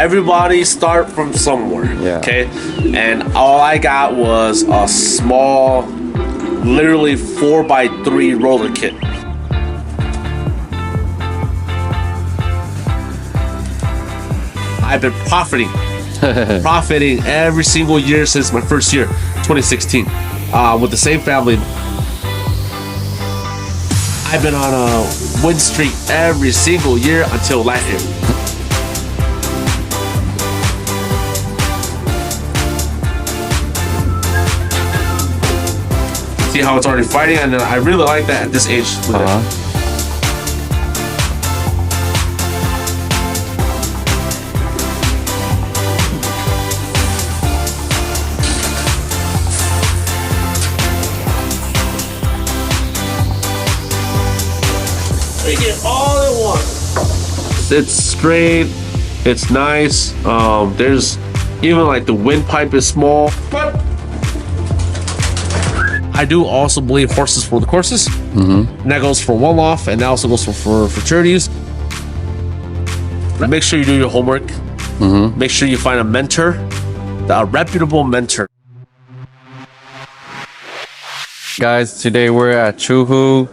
everybody start from somewhere. Yeah. Okay, and all I got was a small, literally 4x3 roller kit. I've been profiting every single year since my first year, 2016, with the same family. I've been on a win streak every single year until last year. See how it's already fighting, and I really like that at this age. You get all at once. It's straight. It's nice. There's even like the windpipe is small. But I do also believe horses for the courses. And that goes for one loft, and that also goes for fraternities. Make sure you do your homework. Make sure you find a mentor, a reputable mentor. Guys, today we're at Chuhu,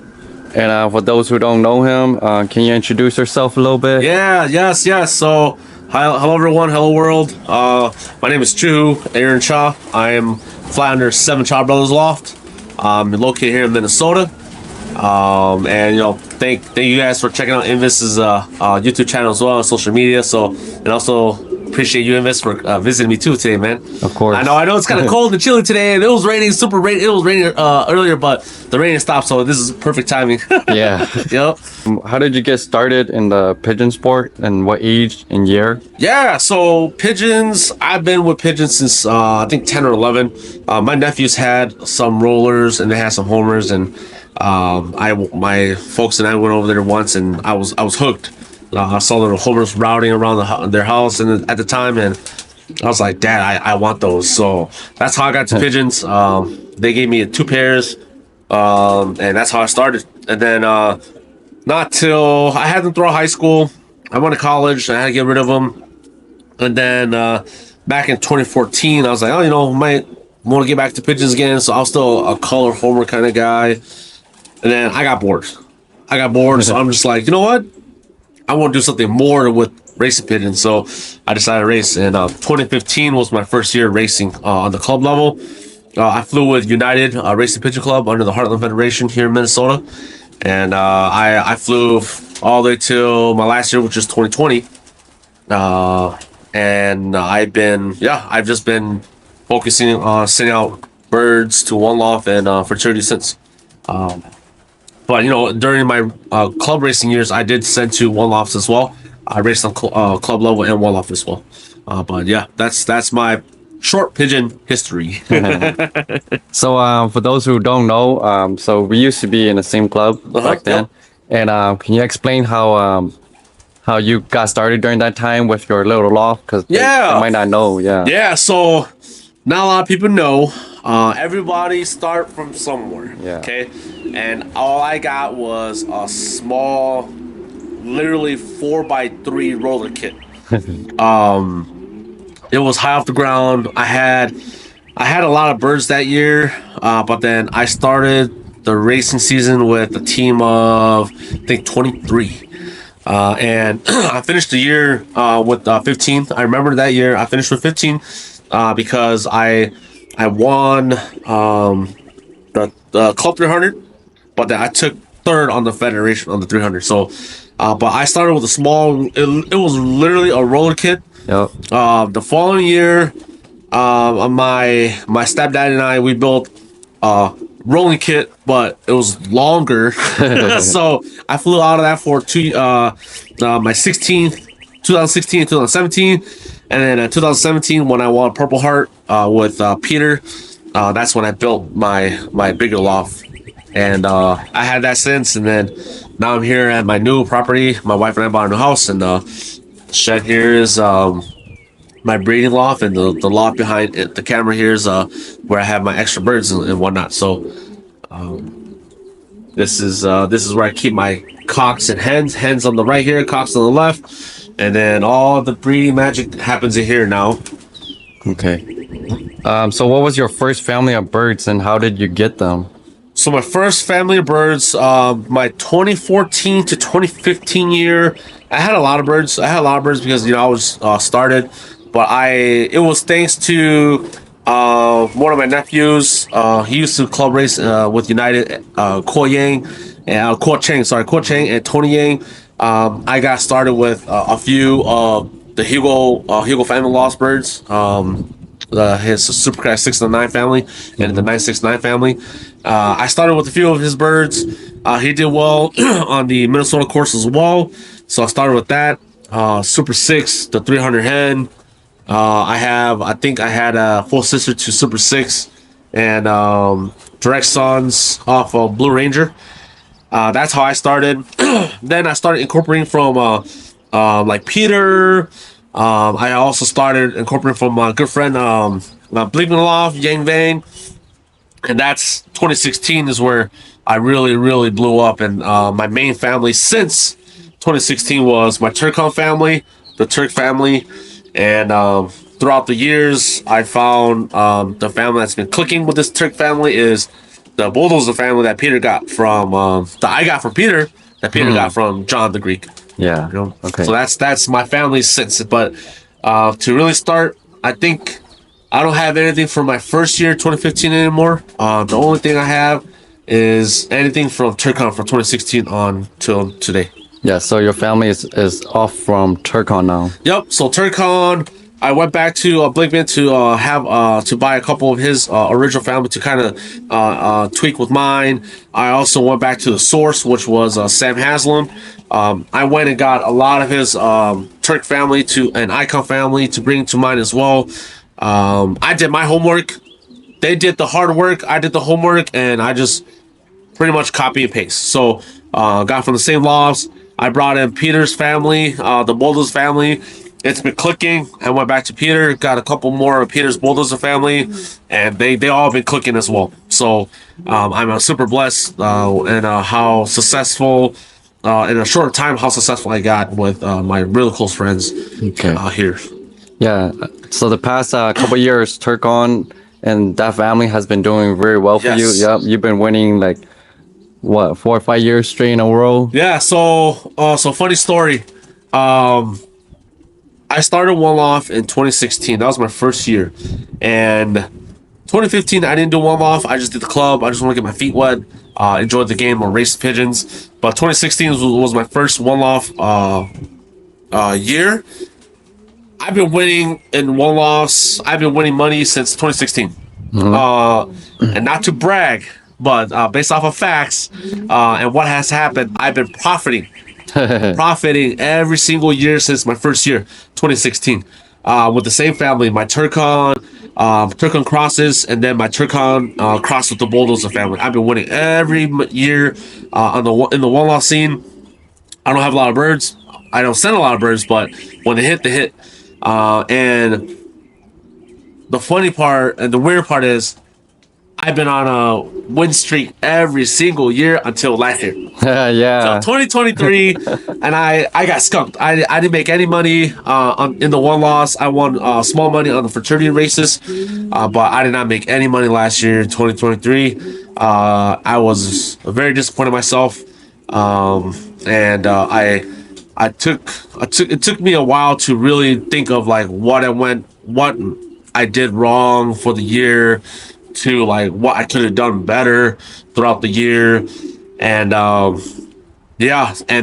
and for those who don't know him, can you introduce yourself a little bit? Yes. So, hello everyone, hello world. My name is Chuhu Aaraon Cha. I am fly under 7 Cha Brothers Loft. I'm located here in Minnesota. And thank you guys for checking out Invis's YouTube channel as well on social media. And also appreciate you, Invis, for visiting me too today, man. Of course. I know it's kind of cold and chilly today, and it was raining, super rain. It was raining earlier, but the rain stopped, so this is perfect timing. Yeah. Yep. How did you get started in the pigeon sport, and what age and year? Yeah, so pigeons, I've been with pigeons since I think 10 or 11. My nephews had some rollers and they had some homers, and my folks and I went over there once, and I was hooked. I saw the homers routing around their house and at the time, and I was like, Dad, I want those. So that's how I got to pigeons. They gave me 2 pairs, and that's how I started. And then not till I had them throughout high school. I went to college. I had to get rid of them. And then back in 2014, I was like, might want to get back to pigeons again. So I was still a color homer kind of guy. And then I got bored. So I'm just like, you know what? I want to do something more with racing pigeons. So I decided to race. And 2015 was my first year racing on the club level. I flew with United Racing Pigeon Club under the Heartland Federation here in Minnesota. And I flew all the way till my last year, which is 2020. And I've just been focusing on sending out birds to one loft and fraternity since. But during my club racing years, I did send to one lofts as well. I raced on club level and one loft as well. But yeah, that's my short pigeon history. So for those who don't know, so we used to be in the same club back then. Yep. And can you explain how you got started during that time with your little loft? Because they might not know. Yeah, so not a lot of people know. Everybody start from somewhere. Okay, and all I got was a small, literally 4x3 roller kit. It was high off the ground. I had a lot of birds that year, but then I started the racing season with a team of I think 23. And I finished the year with 15. I remember that year I finished with 15 because I won the club 300, but then I took third on the federation on the 300. So, but I started with a small. It was literally a roller kit. Yep. The following year, my stepdad and I, we built a rolling kit, but it was longer. So I flew out of that for my 2016 and 2017. And then in 2017, when I won Purple Heart with Peter, that's when I built my bigger loft. And I had that since. And then now I'm here at my new property. My wife and I bought a new house, and shed here is my breeding loft, and the loft behind it, the camera here is where I have my extra birds and whatnot. So this is where I keep my cocks and hens on the right here, cocks on the left, and then all the breeding magic happens in here now. Okay. So what was your first family of birds and how did you get them? So my first family of birds, my 2014 to 2015 year, I had a lot of birds. I had a lot of birds because I was started, but it was thanks to one of my nephews. He used to club race with United, Kuo Yang and Kuo Chang and Tony Yang. I got started with a few of the Hugo family lost birds. His Supercraft 609 family and the 969 family. I started with a few of his birds. He did well on the Minnesota course as well, so I started with that. Super 6, the 300 hen. I think I had a full sister to Super 6 and direct sons off of Blue Ranger. That's how I started. Then I started incorporating from like Peter. I also started incorporating from my good friend Bleeping Loft, Yang Vang, and that's 2016 is where I really blew up. And my main family since 2016 was my Turkon family, the Turk family, and throughout the years I found the family that's been clicking with this Turk family is the Bulldozer family that Peter got from that I got from Peter, that Peter got from John the Greek. Yeah. Okay. So that's my family since. But to really start, I think I don't have anything from my first year, 2015 anymore. The only thing I have is anything from Turkon from 2016 on till today. Yeah. So your family is off from Turkon now. Yep. So Turkon, I went back to Blakeman to have to buy a couple of his original family to kind of tweak with mine. I also went back to the source, which was Sam Haslam. I went and got a lot of his Turk family and Icon family to bring to mine as well. I did my homework. They did the hard work. I did the homework, and I just pretty much copy and paste. So got from the same lofts. I brought in Peter's family, the Bulldozer family. It's been clicking. I went back to Peter, got a couple more of Peter's Bulldozer family, and they all been clicking as well. So I'm super blessed and how successful in a short time how successful I got with my really close friends here. Yeah. So the past couple years, Turkon and that family has been doing very well for you. Yep. You've been winning like what 4 or 5 years straight in a row. Yeah. So funny story. I started one off in 2016. That was my first year, and 2015 I didn't do one off. I just did the club. I just want to get my feet wet. Enjoyed the game or raced pigeons. But 2016 was my first one off year. I've been winning in one loss. I've been winning money since 2016. And not to brag, but based off of facts and what has happened, I've been profiting every single year since my first year, 2016, with the same family, my Turkon crosses, and then my Turkon cross with the Bulldozer family. I've been winning every year in the one loss scene. I don't have a lot of birds. I don't send a lot of birds, but when they hit. And the funny part and the weird part is I've been on a win streak every single year until last year. Yeah. So 2023, and I got skunked. I didn't make any money in the one loss. I won small money on the fraternity races, but I did not make any money last year, 2023. I was very disappointed in myself, and it took me a while to really think of like what I did wrong for the year, to like what I could have done better throughout the year, and and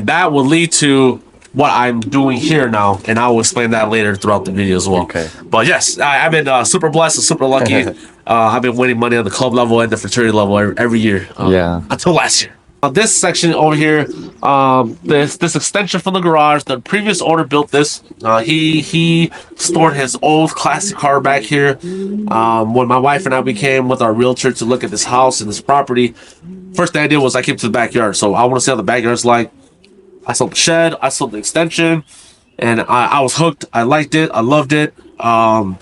that will lead to what I'm doing here now, and I will explain that later throughout the video as well. Okay. But yes, I've been super blessed and super lucky. I've been winning money on the club level and the fraternity level every year. Until last year. This section over here, this extension from the garage, the previous owner built this. He stored his old classic car back here. When my wife and I became with our realtor to look at this house and this property, first thing I did was I came to the backyard. So I want to see how the backyard's like. I saw the shed, I saw the extension, and I was hooked. I liked it, I loved it. And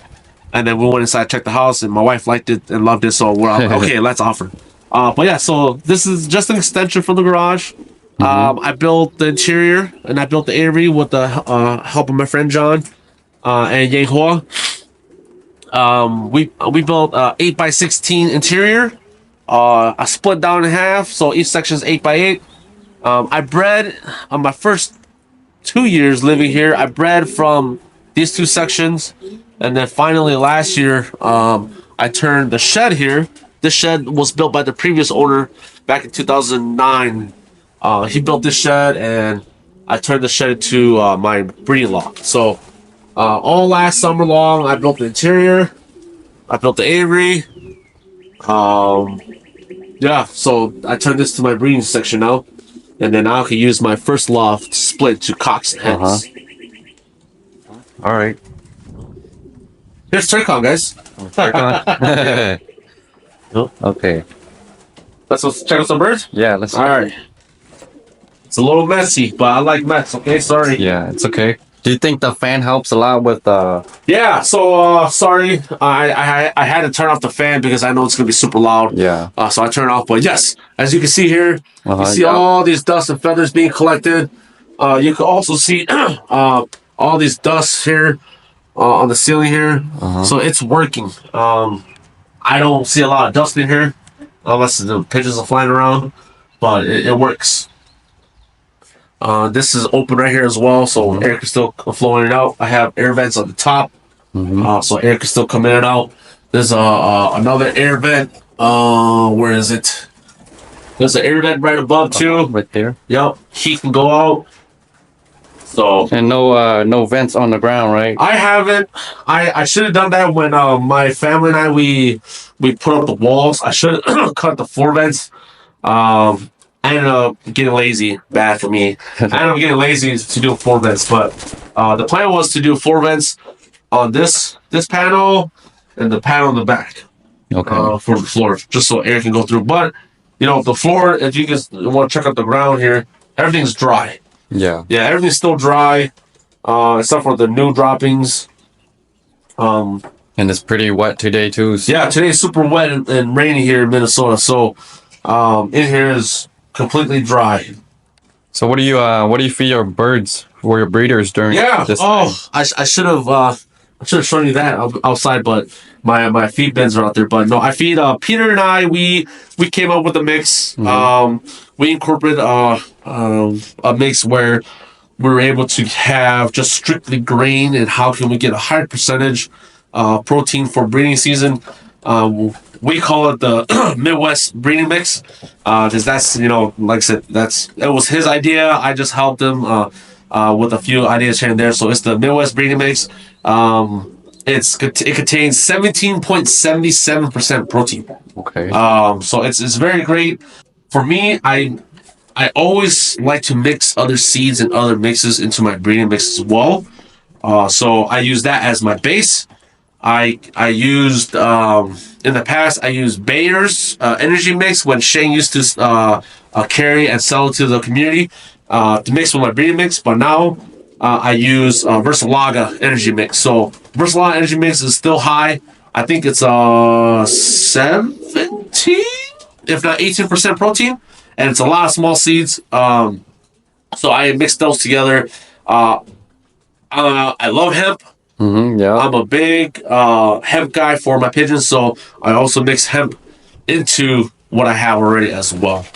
then we went inside, checked the house, and my wife liked it and loved it. So we're like, okay, let's offer. But yeah, so this is just an extension from the garage. I built the interior and I built the aviary with the help of my friend John and Yang Hua. We built 8x16 interior. I split down in half, so each section is 8x8. I bred on my first 2 years living here. I bred from these two sections, and then finally last year, I turned the shed here. This shed was built by the previous owner back in 2009. He built this shed, and I turned the shed into my breeding loft. So all last summer long, I built the interior. I built the aviary. Yeah, so I turned this to my breeding section now, and then now I can use my first loft split to cocks and hens. All right. Here's Turkon, guys. Turkon. Okay. Let's go check out some birds. Yeah, let's. All right. It's a little messy, but I like mess. Okay, sorry. Yeah, it's okay. Do you think the fan helps a lot with Yeah. So sorry, I had to turn off the fan because I know it's gonna be super loud. Yeah. So I turned it off. But yes, as you can see here, you see yeah. all these dust and feathers being collected. You can also see all these dusts here on the ceiling here. So it's working. I don't see a lot of dust in here unless the pigeons are flying around, but it works. This is open right here as well, so air can still flow in and out. I have air vents on the top, so air can still come in and out. There's another air vent. Where is it? There's an air vent right above too. Right there. Yep, heat can go out. So and no vents on the ground, right? I haven't. I should have done that when my family and I we put up the walls. I should have cut the floor vents. I ended up getting lazy. Bad for me. I ended up getting lazy to do floor vents, but the plan was to do floor vents on this panel and the panel in the back. Okay. For the floor, just so air can go through. But the floor, if you guys want to check out the ground here, everything's dry. Yeah. Yeah, everything's still dry, except for the new droppings. And it's pretty wet today too. So. Yeah, today's super wet and rainy here in Minnesota. So in here is completely dry. So what do you feed your birds or your breeders during? Yeah. This I should have shown you that outside, but my feed bins are out there. But no, I feed Peter and I. We came up with a mix. We incorporated a mix where we're able to have just strictly grain, and how can we get a high percentage protein for breeding season. We call it the Midwest breeding mix, because that's like I said, it was his idea. I just helped him with a few ideas here and there. So it's the Midwest breeding mix. It contains 17.77% protein. Okay. So it's very great. For me, I always like to mix other seeds and other mixes into my breeding mix as well. So I use that as my base. I used in the past. I used Bayer's energy mix when Shane used to carry and sell it to the community to mix with my breeding mix. But now I use Versalaga energy mix. So Versalaga energy mix is still high. I think it's 17, if not 18% protein, and it's a lot of small seeds. So I mixed those together. I love hemp. Yeah. I'm a big hemp guy for my pigeons, so I also mix hemp into what I have already as well.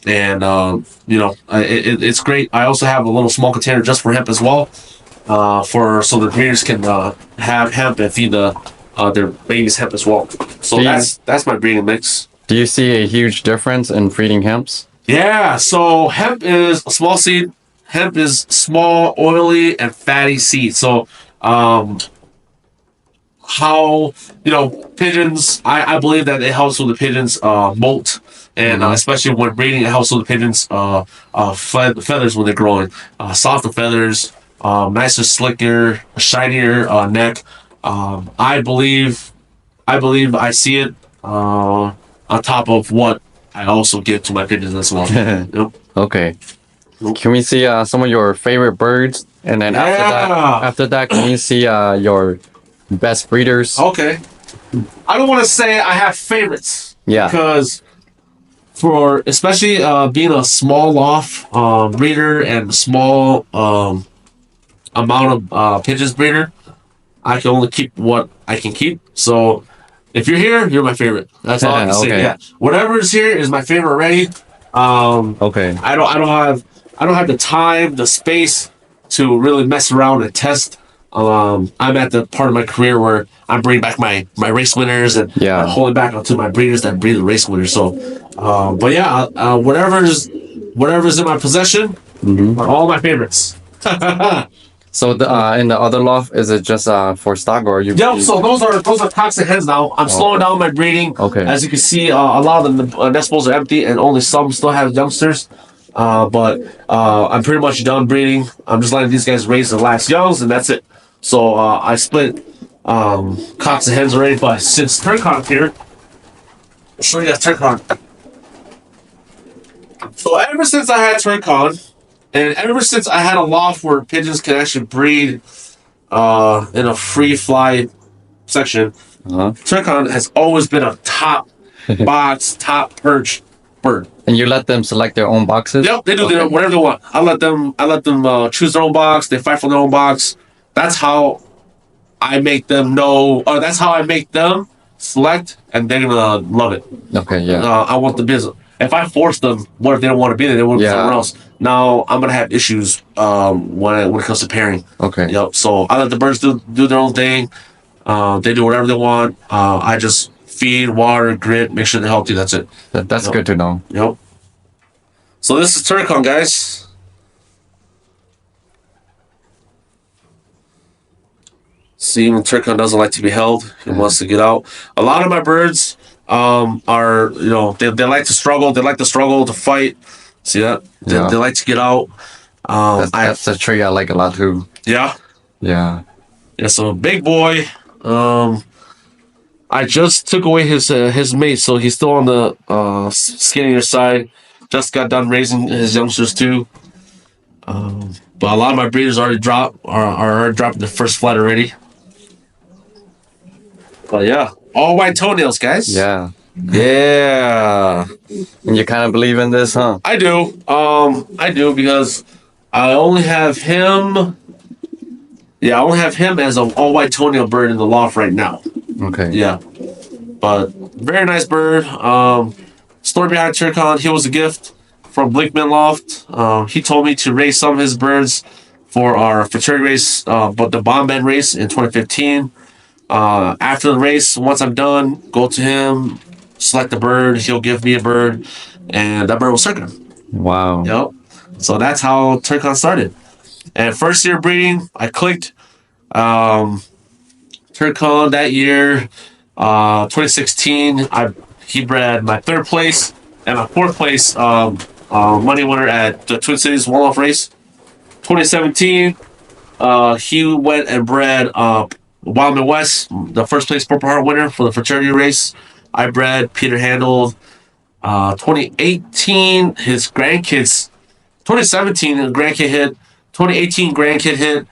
It's great. I also have a little small container just for hemp as well, so the breeders can have hemp and feed their babies hemp as well. So that's my breeding mix. Do you see a huge difference in feeding hemps? Yeah. So hemp is a small seed. Hemp is small, oily, and fatty seed. So, pigeons, I believe that it helps with the pigeons' molt, and especially when breeding, it helps with the pigeons' feathers when they're growing. Softer feathers, nicer, slicker, shinier neck. I believe I see it on top of what I also give to my pigeons as well. Yep. Okay. Can we see some of your favorite birds? And then after that, can you see your best breeders? Okay. I don't want to say I have favorites. Yeah. Because for especially being a small loft breeder and small amount of pigeons breeder, I can only keep what I can keep. So if you're here, you're my favorite. That's all I can say. Okay. Yeah, whatever is here is my favorite already. Okay. I don't have the time, the space to really mess around and test. I'm at the part of my career where I'm bringing back my race winners and Yeah. holding back onto my breeders that breed the race winners. So, but yeah, whatever's in my possession are all my favorites. So in the other loft, is it just for stock or you? Yep. So those are toxic hens now. I'm slowing down my breeding. Okay. As you can see, a lot of them the nest bowls are empty, and only some still have youngsters. But I'm pretty much done breeding. I'm just letting these guys raise the last youngs, and that's it. So I split cocks and hens already. But since Turkon here, I'll show you that Turkon. So ever since I had Turkon, and ever since I had a loft where pigeons can actually breed in a free fly section, Turkon has always been a top box, top perch bird. And you let them select their own boxes? Yep, they do whatever they want. I let them choose their own box. They fight for their own box. That's how I make them know, or that's how I make them select, and they're gonna love it. Okay, yeah. I want the business. If I force them, what if they don't want to be there? They want to be somewhere else. Now I'm gonna have issues when it comes to pairing. Okay. Yep. So I let the birds do their own thing. They do whatever they want. I just feed, water, grit, make sure they're healthy. That's it. That's good to know. Yep. So this is Turkon, guys. See, even Turkon doesn't like to be held. He wants to get out. A lot of my birds are, they like to struggle. They like to struggle to fight. See that? They like to get out. That's a trait I like a lot too. Yeah. Yeah. Yeah. So big boy. I just took away his mate, so he's still on the skinnier side. Just got done raising his youngsters too. But a lot of my breeders already are dropping the first flight already. But yeah, all white toenails, guys. Yeah. Yeah. And you kind of believe in this, huh? I do. I do because I only have him. Yeah, I only have him as an all white toenail bird in the loft right now. Okay. Yeah. But very nice bird. Story behind Turkon, he was a gift from Blinkman Loft. He told me to raise some of his birds for our fraternity race, but the bomb band race in 2015. After the race, once I'm done, go to him, select a bird. He'll give me a bird, and that bird was Turkon. Wow. Yep. So that's how Turkon started. And first year breeding, I clicked. Turkon that year, 2016, he bred my third place and my fourth place money winner at the Twin Cities one-off race. 2017, he went and bred Wild Midwest, the first place Purple Heart winner for the fraternity race. I bred Peter Handled. 2018, his grandkids. 2017, his grandkid hit. 2018, grandkid hit.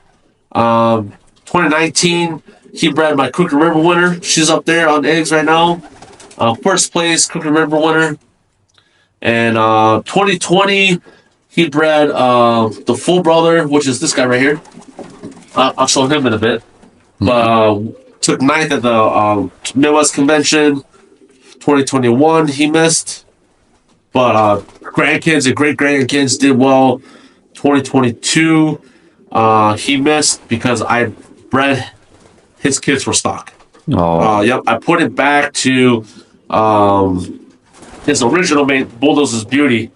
2019, he bred my Crooked River winner. She's up there on eggs right now. First place Crooked River winner. And 2020, he bred the full brother, which is this guy right here. I'll show him in a bit. Took ninth at the Midwest Convention. 2021, he missed. But grandkids and great grandkids did well. 2022, he missed because I bred his kids for stock. Oh. Yep, I put it back to his original mate, Bulldozer's Beauty,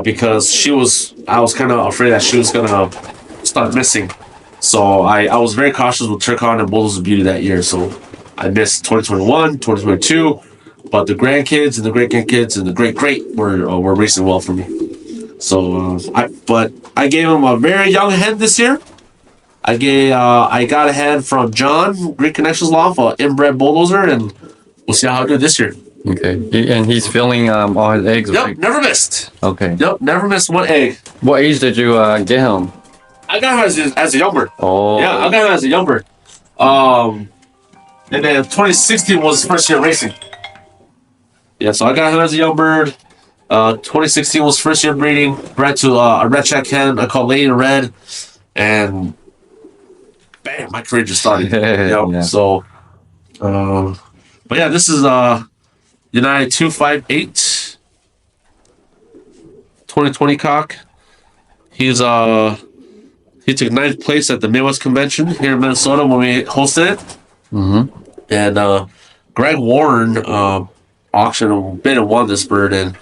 because I was kind of afraid that she was gonna start missing. So I was very cautious with Turkon and Bulldozer's Beauty that year. So I missed 2021, 2022, but the grandkids and the great grandkids and the great were racing well for me. So I gave him a very young hen this year. I got a hen from John, Greek Connections Loft, inbred bulldozer, and we'll see how I do this year. Okay. And he's filling all his eggs. Yep, right? never missed. Okay. Yep, never missed one egg. What age did you get him? I got him as a young bird. Oh. Yeah, I got him as a young bird. And then 2016 was his first year racing. Yeah, so I got him as a young bird. 2016 was first year breeding. Bred to a red check hen. I call Lady in Red, and bam, my career just started. Yeah. So, but yeah, this is United 258 2020 cock. He took ninth place at the Midwest Convention here in Minnesota when we hosted it. Mm-hmm. And Greg Warren auctioned bid and won this bird in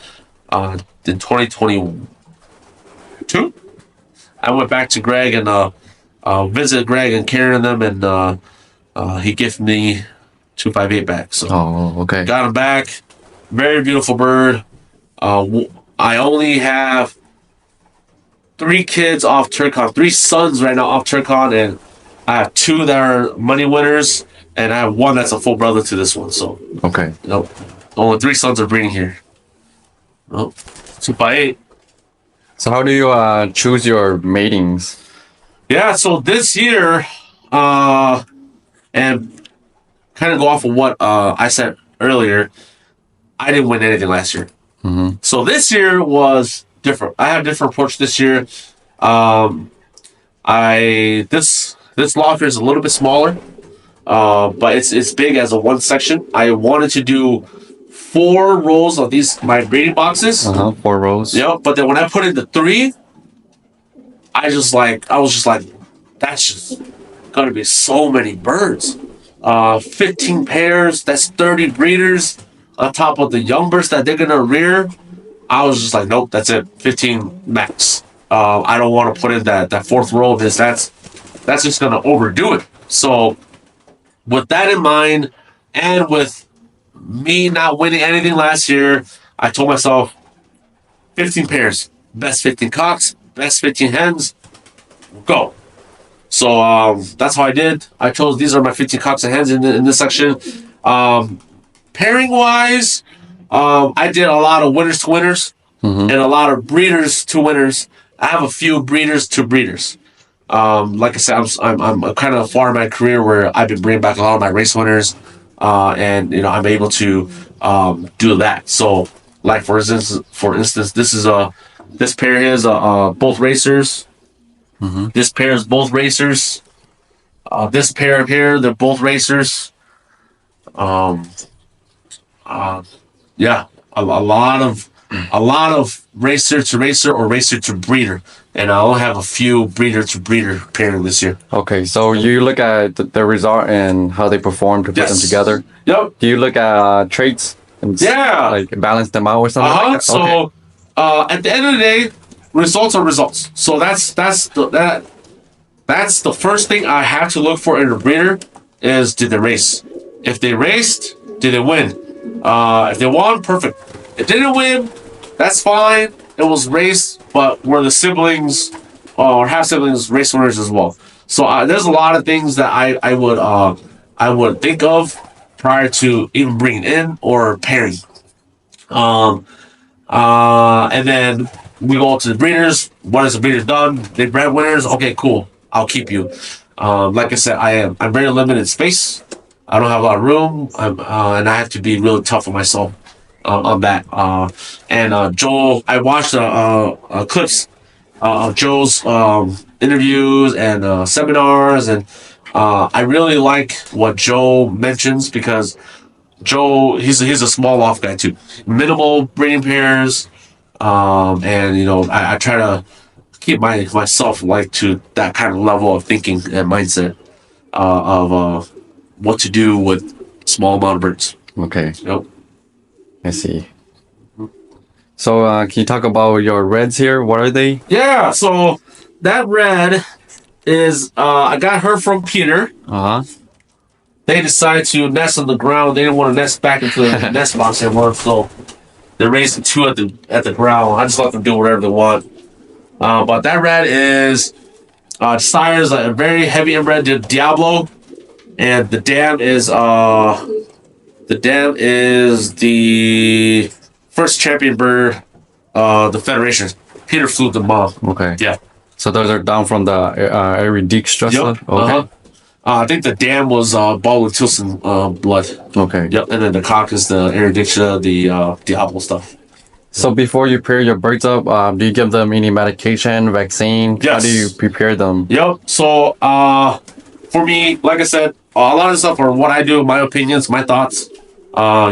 2022. I went back to Greg and visited Greg and Karen and them, and he gifted me 258 back. So okay. got him back. Very beautiful bird. I only have 3 kids off Turkon, 3 sons right now off Turkon, and I have 2 that are money winners, and I have 1 that's a full brother to this one. So okay. Nope. Only 3 sons are breeding here. Oh, 258. So how do you choose your matings? Yeah, so this year, and kind of go off of what I said earlier, I didn't win anything last year. Mm-hmm. So this year was different. I have a different approach this year. This loft is a little bit smaller, but it's big as a one section. I wanted to do 4 rows of my breeding boxes. 4 rows. Yep. But then when I put in the 3, I was just like, that's just gonna be so many birds. 15 pairs. That's 30 breeders on top of the young birds that they're gonna rear. I was just like, nope, that's it. 15 max. I don't want to put in that 4th row of this. That's just gonna overdo it. So with that in mind, and with me not winning anything last year, I told myself 15 pairs, best 15 cocks, best 15 hens, go. So that's how I did. I chose these are my 15 cocks and hens in this section. Pairing wise, I did a lot of winners to winners and a lot of breeders to winners. I have a few breeders to breeders. Like I said, I'm kind of far in my career where I've been bringing back a lot of my race winners, and I'm able to do that. So, like for instance, this pair is both racers. This pair is both racers. This pair here, they're both racers. Yeah, a lot of racer to racer or racer to breeder, and I'll have a few breeder to breeder pairing this year. Okay, so you look at the result and how they perform to put them together. Yep. Do you look at traits and like balance them out or something like that? So at the end of the day, results are results. So that's the first thing I have to look for in a breeder is did they race? If they raced, did they win? If they won, perfect. If they didn't win, that's fine. It was race, but were the siblings or half siblings race winners as well? So there's a lot of things that I would think of prior to even bringing in or pairing. And then we go to the breeders. What has the breeder done? They bred winners. Okay, cool. I'll keep you. Like I said, I'm very limited space. I don't have a lot of room, and I have to be really tough on myself on that. And Joel, I watched clips of Joel's interviews and seminars, and I really like what Joe mentions because Joe, he's a small loft guy too. Minimal breeding pairs, and I try to keep myself like to that kind of level of thinking and mindset of what to do with small amount of birds. Okay. Yep. I see. So can you talk about your reds here? What are they? Yeah, so that red is I got her from Peter. They decided to nest on the ground. They didn't want to nest back into the nest box anymore, so they raised the 2 at the ground. I just let them do whatever they want. But that red is sire is a very heavy inbred Diablo, and the dam is the first champion bird, the Federation. Peter flew the mom. Okay. Yeah. So those are down from the Ari Dijkstra? Yep. Okay. I think the dam was Baldwin Tilson blood. Okay. Yep. And then the cock is the Ari Dijkstra, the Diablo stuff. So before you pair your birds up, do you give them any medication, vaccine? How do you Yes. prepare them? Yep. So, for me, like I said, a lot of stuff are what I do, my opinions, my thoughts.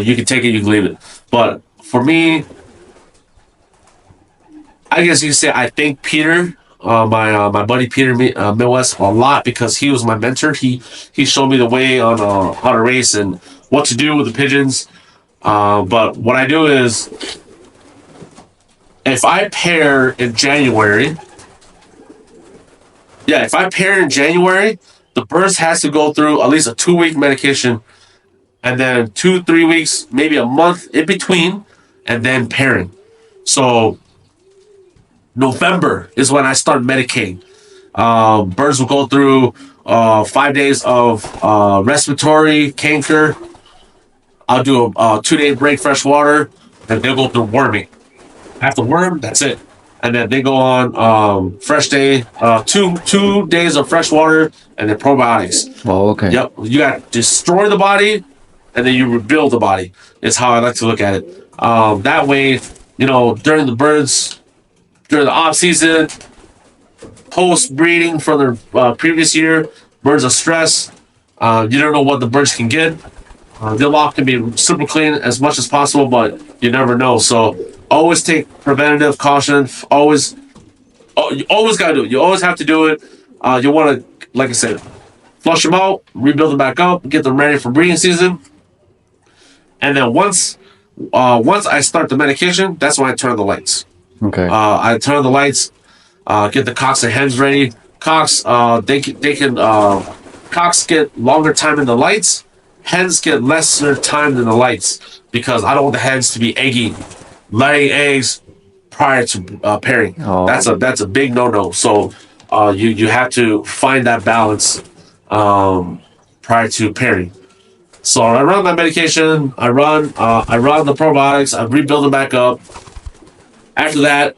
You can take it, you can leave it. But for me, I guess you could say I thank Peter, my buddy Peter Midwest a lot because he was my mentor. He showed me the way on how to race and what to do with the pigeons. But what I do is if I pair in January, yeah, if I pair in January, the birds has to go through at least a 2 week medication, and then 2 3 weeks, maybe a month in between, and then pairing. So November is when I start medicating. Birds will go through 5 days of respiratory canker. I'll do a 2 day break, fresh water, and they'll go through worming. After worm, that's it. And then they go on fresh day, two days of fresh water, and then probiotics. Oh, okay. Yep, you got to destroy the body, and then you rebuild the body. Is how I like to look at it. That way, during the off season, post breeding from the previous year, birds are stressed. You don't know what the birds can get. The loft can be super clean as much as possible, but you never know. So always take preventative caution. You always gotta do it. You always have to do it. You want to, like I said, flush them out, rebuild them back up, get them ready for breeding season. And then once I start the medication, that's when I turn the lights. Okay. I turn the lights, get the cocks and hens ready. Cocks, they can cocks get longer time in the lights. Hens get lesser time than the lights because I don't want the hens to be eggy, laying eggs prior to pairing. Oh. That's a big no. So you have to find that balance prior to pairing. So I run my medication. I run the probiotics. I rebuild them back up. After that,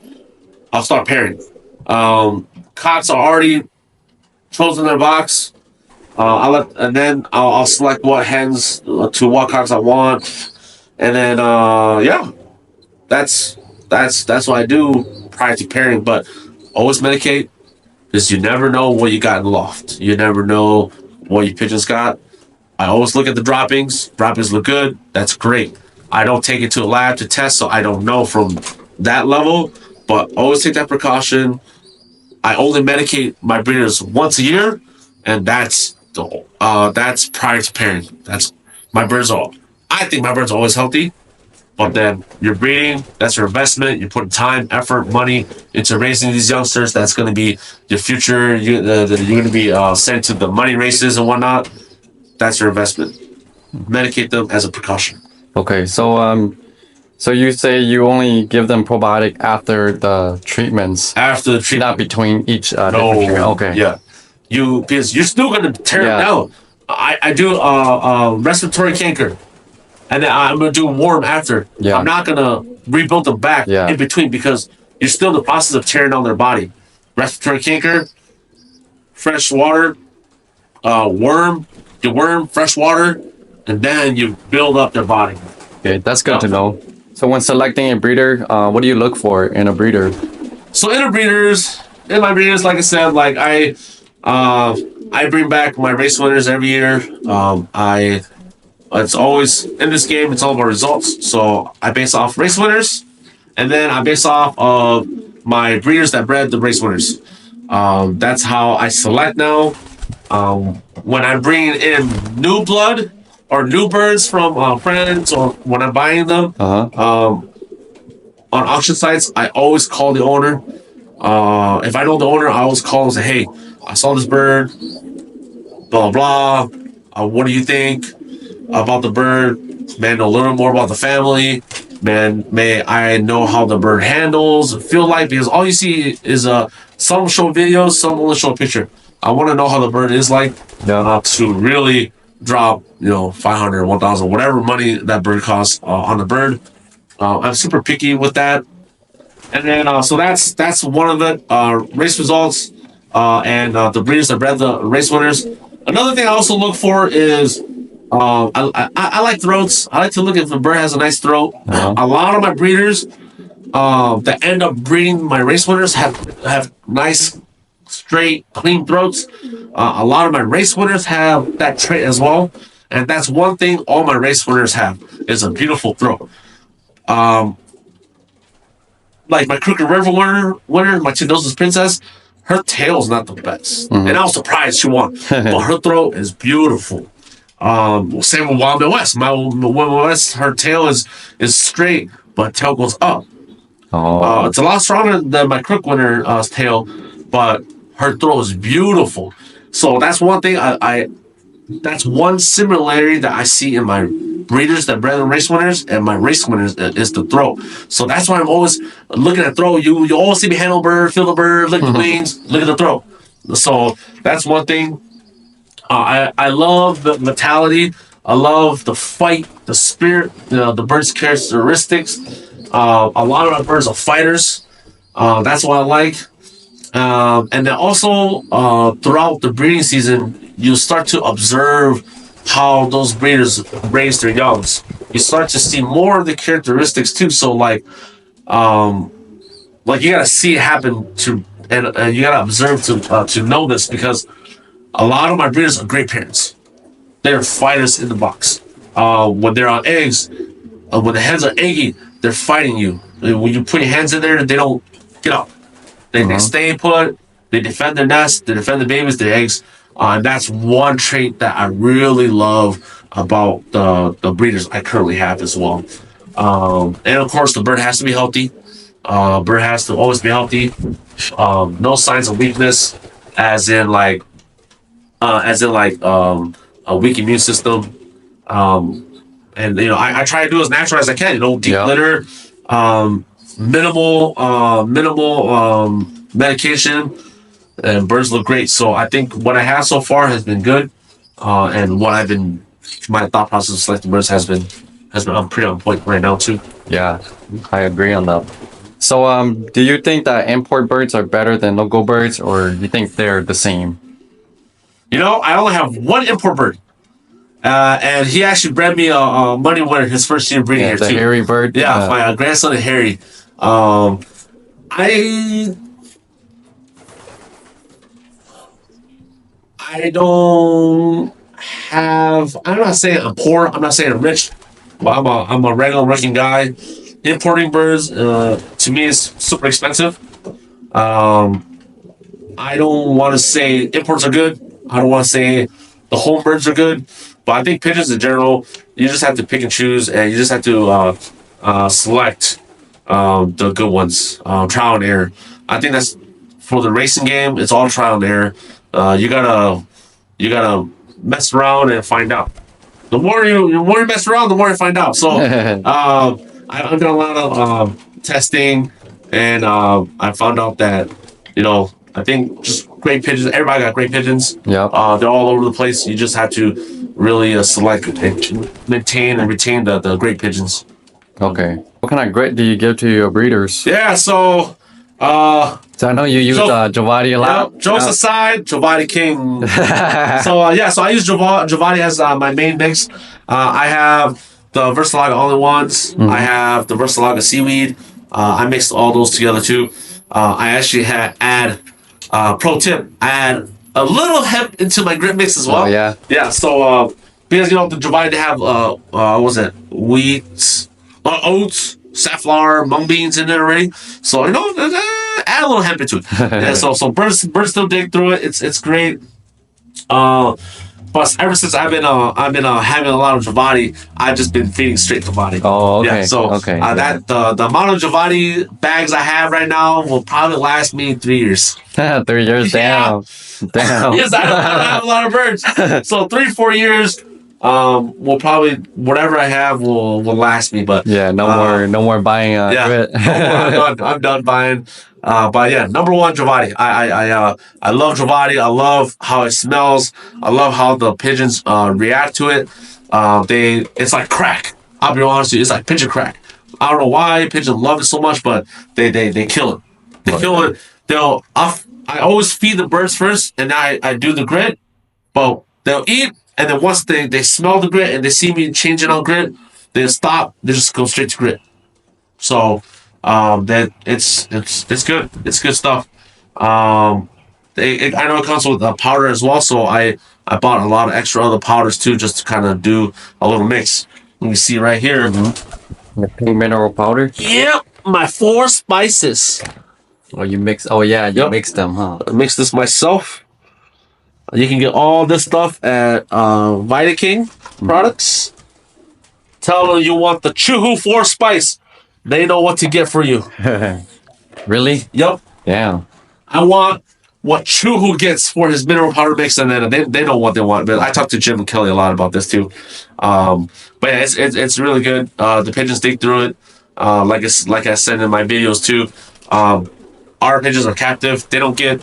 I'll start pairing. Cocks are already chosen their box. I'll select what hens to what cocks I want, and then that's what I do prior to pairing. But always medicate because you never know what you got in the loft. You never know what your pigeons got. I always look at the droppings. Droppings look good. That's great. I don't take it to a lab to test, so I don't know from that level. But always take that precaution. I only medicate my breeders once a year, and that's prior to pairing. That's my birds are. I think my birds are always healthy, but then you're breeding. That's your investment. You're putting time, effort, money into raising these youngsters. That's going to be your future. You're going to be sent to the money races and whatnot. That's your investment. Medicate them as a precaution. Okay. So you say you only give them probiotic after the treatments, After the treatment, not between each different treatment. Okay. Yeah, because you're still going to tear Yeah. them down. I do respiratory canker, and then I'm going to do warm after. Yeah. I'm not going to rebuild them back Yeah. in between because you're still in the process of tearing down their body. Respiratory canker, fresh water, worm, fresh water, and then you build up their body. Okay, that's good to know. So when selecting a breeder, what do you look for in a breeder? So in my breeders, like I said, like I bring back my race winners every year. It's always in this game. It's all about results. So I base off race winners, and then I base off of my breeders that bred the race winners. That's how I select now. When I'm bringing in new blood or new birds from friends, or when I'm buying them on auction sites, I always call the owner. If I know the owner, I always call and say, "Hey, I saw this bird. Blah blah. What do you think about the bird? Man, know a little more about the family. Man, may I know how the bird handles, feel like, because all you see is some show videos, some only show a picture. I want to know how the bird is like to really drop 500, 1,000, whatever money that bird costs on the bird. I'm super picky with that. And then so that's one of it. Race results and the breeders that bred the race winners. Another thing I also look for is I like throats. I like to look if the bird has a nice throat. A lot of my breeders that end up breeding my race winners have nice, straight, clean throats. A lot of my race winners have that trait as well, and that's one thing all my race winners have is a beautiful throat. Like my Crooked River winner, my Chindosa's princess, her tail's not the best, and I was surprised she won, but her throat is beautiful. Same with Wild West. My Wild West, her tail is straight, but tail goes up. It's a lot stronger than my Crook winner's tail, but her throat is beautiful. So that's one thing that's one similarity that I see in my breeders that bred race winners and my race winners is the throat. So that's why I'm always looking at throat. You always see me handle bird, feel the bird, lick the wings, look at the throat. So that's one thing. I love the mentality. I love the fight, the spirit, the bird's characteristics. A lot of my birds are fighters. That's what I like. And then also throughout the breeding season, you start to observe how those breeders raise their youngs. You start to see more of the characteristics too. So like you gotta see it happen and you gotta observe to know this, because a lot of my breeders are great parents. They're fighters in the box. When they're on eggs, when the hens are eggy, they're fighting you. When you put your hands in there, they don't get up. They stay put. They defend their nest. They defend the babies, their eggs. And that's one trait that I really love about the breeders I currently have as well. And of course, the bird has to be healthy. Bird has to always be healthy. No signs of weakness, as in a weak immune system. And I try to do as natural as I can. Deep litter, minimal medication, and birds look great. So I think what I have so far has been good, and my thought process of selecting birds has been pretty on point right now too. Yeah, I agree on that. So do you think that import birds are better than local birds, or do you think they're the same? I only have one import bird. And he actually bred me a money winner his first year breeding here the too. hairy bird. Yeah, my grandson and Harry. I don't have. I'm not saying I'm poor. I'm not saying I'm rich. But I'm a regular working guy. Importing birds to me is super expensive. I don't want to say imports are good. I don't want to say the home birds are good. But I think pigeons in general, you just have to pick and choose, and you just have to select the good ones, trial and error. I think that's for the racing game. It's all trial and error. You gotta mess around and find out. The more you mess around, the more you find out. So I've done a lot of testing, and I found out that I think just great pigeons. Everybody got great pigeons. Yeah. They're all over the place. You just have to really select and maintain and retain the great pigeons. Okay. What kind of grit do you give to your breeders? Yeah. So. So I know you use Giovati a lot. Jokes aside, Giovati King. So I use Giovati as my main mix. I have the Versalaga All-in-Ones. I have the Versalaga Seaweed. I mixed all those together too. I actually add pro tip. I add a little hemp into my grit mix as well. Oh, yeah. Yeah. So because the Giovati they have what was it, wheat, oats, safflower, mung beans in there already. So add a little hemp into it. Yeah, so birds still dig through it. It's great. But ever since I've been having a lot of Giovati, I've just been feeding straight Giovati. Oh, okay. Yeah, so that the amount of Giovati bags I have right now will probably last me 3 years. 3 years, damn. Yes, I don't have a lot of birds. So 3-4 years. Will probably whatever I have will last me, but no more buying grit. I'm done buying. But yeah, number one, Giovati. I love Giovati. I love how it smells. I love how the pigeons react to it. It's like crack. I'll be honest with you, it's like pigeon crack. I don't know why pigeons love it so much, but they kill it. They kill it. I always feed the birds first, and then I do the grit. But they'll eat. And then once they smell the grit and they see me changing on grit, they stop. They just go straight to grit. So That it's good. It's good stuff. Um, I know it comes with a powder as well, so I bought a lot of extra other powders too, just to kind of do a little mix. Let me see right here. The pink mineral powder. Yep, my 4 spices. Oh, you mix. Oh yeah, you Yep. mix them, huh? I mix this myself. You can get all this stuff at Vita King products. Tell them you want the Chuhu 4 spice. They know what to get for you. Really? Yep. Yeah. I want what Chuhu gets for his mineral powder mix, and then they know what they want. But I talked to Jim and Kelly a lot about this too. But yeah, it's really good. The pigeons dig through it. Like I said in my videos too. Our pigeons are captive. They don't get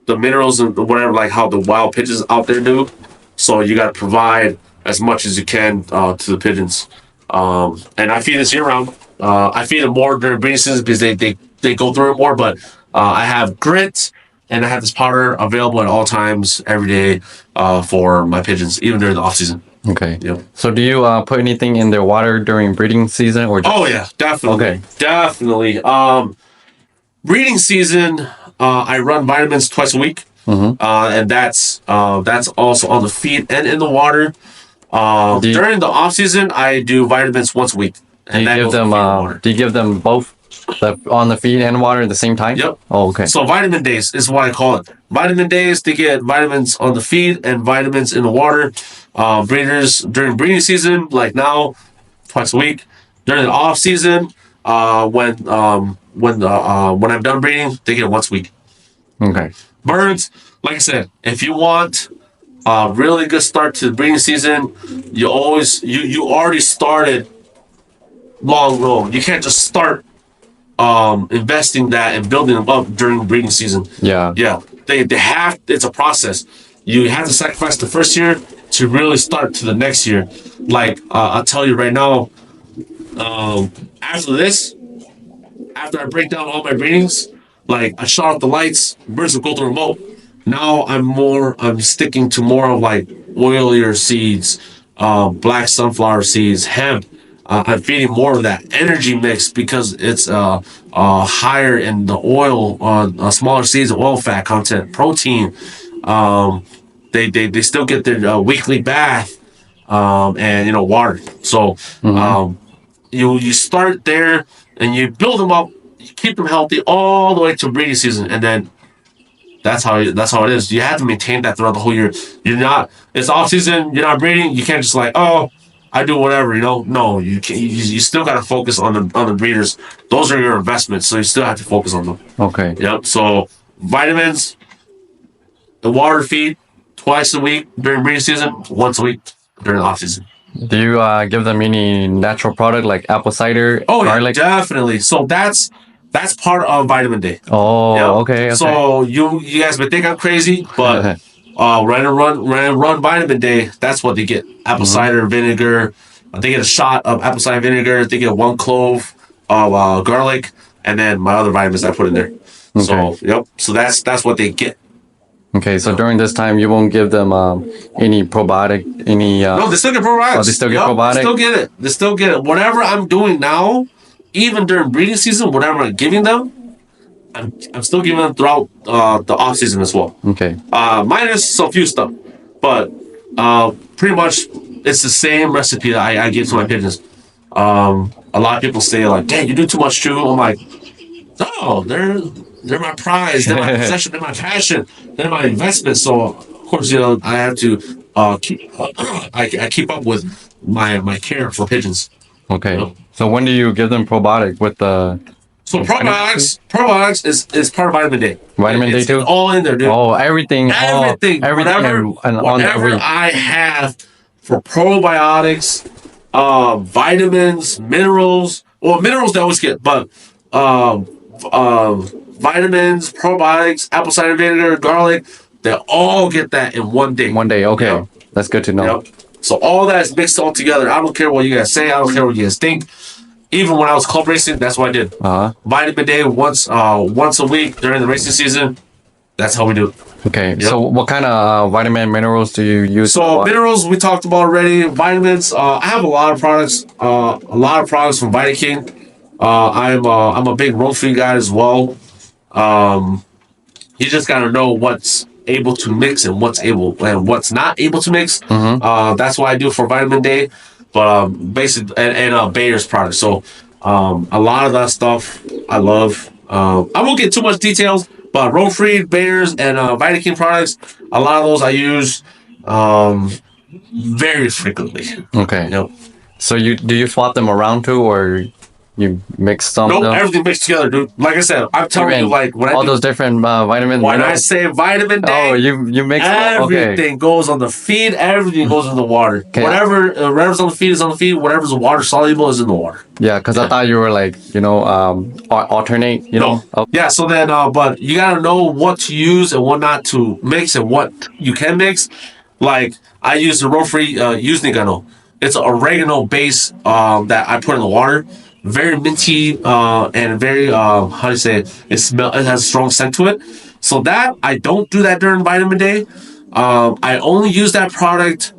the minerals and whatever like how the wild pigeons out there do. So you got to provide as much as you can to the pigeons. And I feed this year round. I feed them more during breeding season because they go through it more. But I have grit and I have this powder available at all times every day for my pigeons, even during the off season. Okay. Yep. So do you put anything in their water during breeding season or? Oh yeah, definitely. Okay. Definitely. Breeding season, I run vitamins twice a week, and that's also on the feed and in the water. During the off season, I do vitamins once a week. Do you give them? Do you give them both on the feed and water at the same time? Yep. Oh, okay. So vitamin days is what I call it. Vitamin days to get vitamins on the feed and vitamins in the water. Breeders during breeding season, like now, twice a week. During the off season, when I'm done breeding, they get it once a week. Okay. Birds, like I said, if you want a really good start to the breeding season, you already started long ago. You can't just start investing that and building them up during breeding season. Yeah. Yeah, they have. It's a process. You have to sacrifice the first year to really start to the next year. Like I'll tell you right now. After this, after I break down all my breedings, like I shut off the lights, birds will go to the remote. Now I'm sticking to more of like oilier seeds, black sunflower seeds, hemp. I'm feeding more of that energy mix because it's higher in the oil, smaller seeds, oil fat content, protein. They still get their weekly bath, and water. So you start there and you build them up, you keep them healthy all the way to breeding season, and then that's how it is. You have to maintain that throughout the whole year. It's off season, you're not breeding, you can't just like, oh, I do whatever, No, you can't. You still got to focus on the breeders. Those are your investments, so you still have to focus on them. Okay. Yep. So vitamins, the water feed twice a week during breeding season, once a week during the off season. Do you give them any natural product like apple cider, Oh yeah, garlic? definitely. So that's part of vitamin day. Oh, Yeah. okay. So you guys may think I'm crazy, but run vitamin day. That's what they get: apple cider vinegar. They get a shot of apple cider vinegar. They get 1 clove of garlic, and then my other vitamins I put in there. So yep. So that's what they get. Okay, so during this time, you won't give them any probiotic, any... No, they still get probiotics. Oh, they still get probiotic? They still get it. Whatever I'm doing now, even during breeding season, whatever I'm giving them, I'm still giving them throughout the off season as well. Okay. Minus a few stuff, but pretty much it's the same recipe that I give to my pigeons. A lot of people say like, "Dang, you do too much chew." I'm like, no, they're my prize, they're my possession, they're my passion, they're my investment. So of course, I have to I keep up with my care for pigeons. Okay. So when do you give them probiotic with the... So probiotics is part of vitamin day. Vitamin day too? It's all in there, dude. Oh, everything. Everything. Whatever I have for probiotics, vitamins, minerals. Well, minerals they always get, but vitamins, probiotics, apple cider vinegar, garlic, they all get that in one day. One day, okay. Yep. That's good to know. Yep. So all that is mixed all together. I don't care what you guys say. I don't care what you guys think. Even when I was club racing, that's what I did. Vitamin day once a week during the racing season. That's how we do it. Okay. Yep. So what kind of vitamin minerals do you use? So minerals we talked about already. Vitamins. I have a lot of products. A lot of products from Vita King. I'm a big roll feed guy as well. Um, you just gotta know what's able to mix and what's not able to mix. That's what I do for Vitamin Day, but basically and Bayer's product. So a lot of that stuff I love. I won't get too much details, but roll free, Bayer's, and Vitamin products. A lot of those I use um, very frequently. Okay. Yep. So do you swap them around too, or you mix some? Nope, though? everything mixed together, dude. Like I said, I'm telling you, like when all those different vitamins. when I say Vitamin Day, oh, you mix everything goes on the feed. Everything goes in the water. Okay. Whatever's on the feed is on the feed. Whatever's water soluble is in the water. Yeah, because I thought you were like alternate. You know. Oh, Yeah. So then, but you gotta know what to use and what not to mix and what you can mix. Like I use the roll-free Uznigano. It's an oregano base that I put in the water. Very minty and very how do you say it? It has a strong scent to it. So that I don't do that during Vitamin Day. I only use that product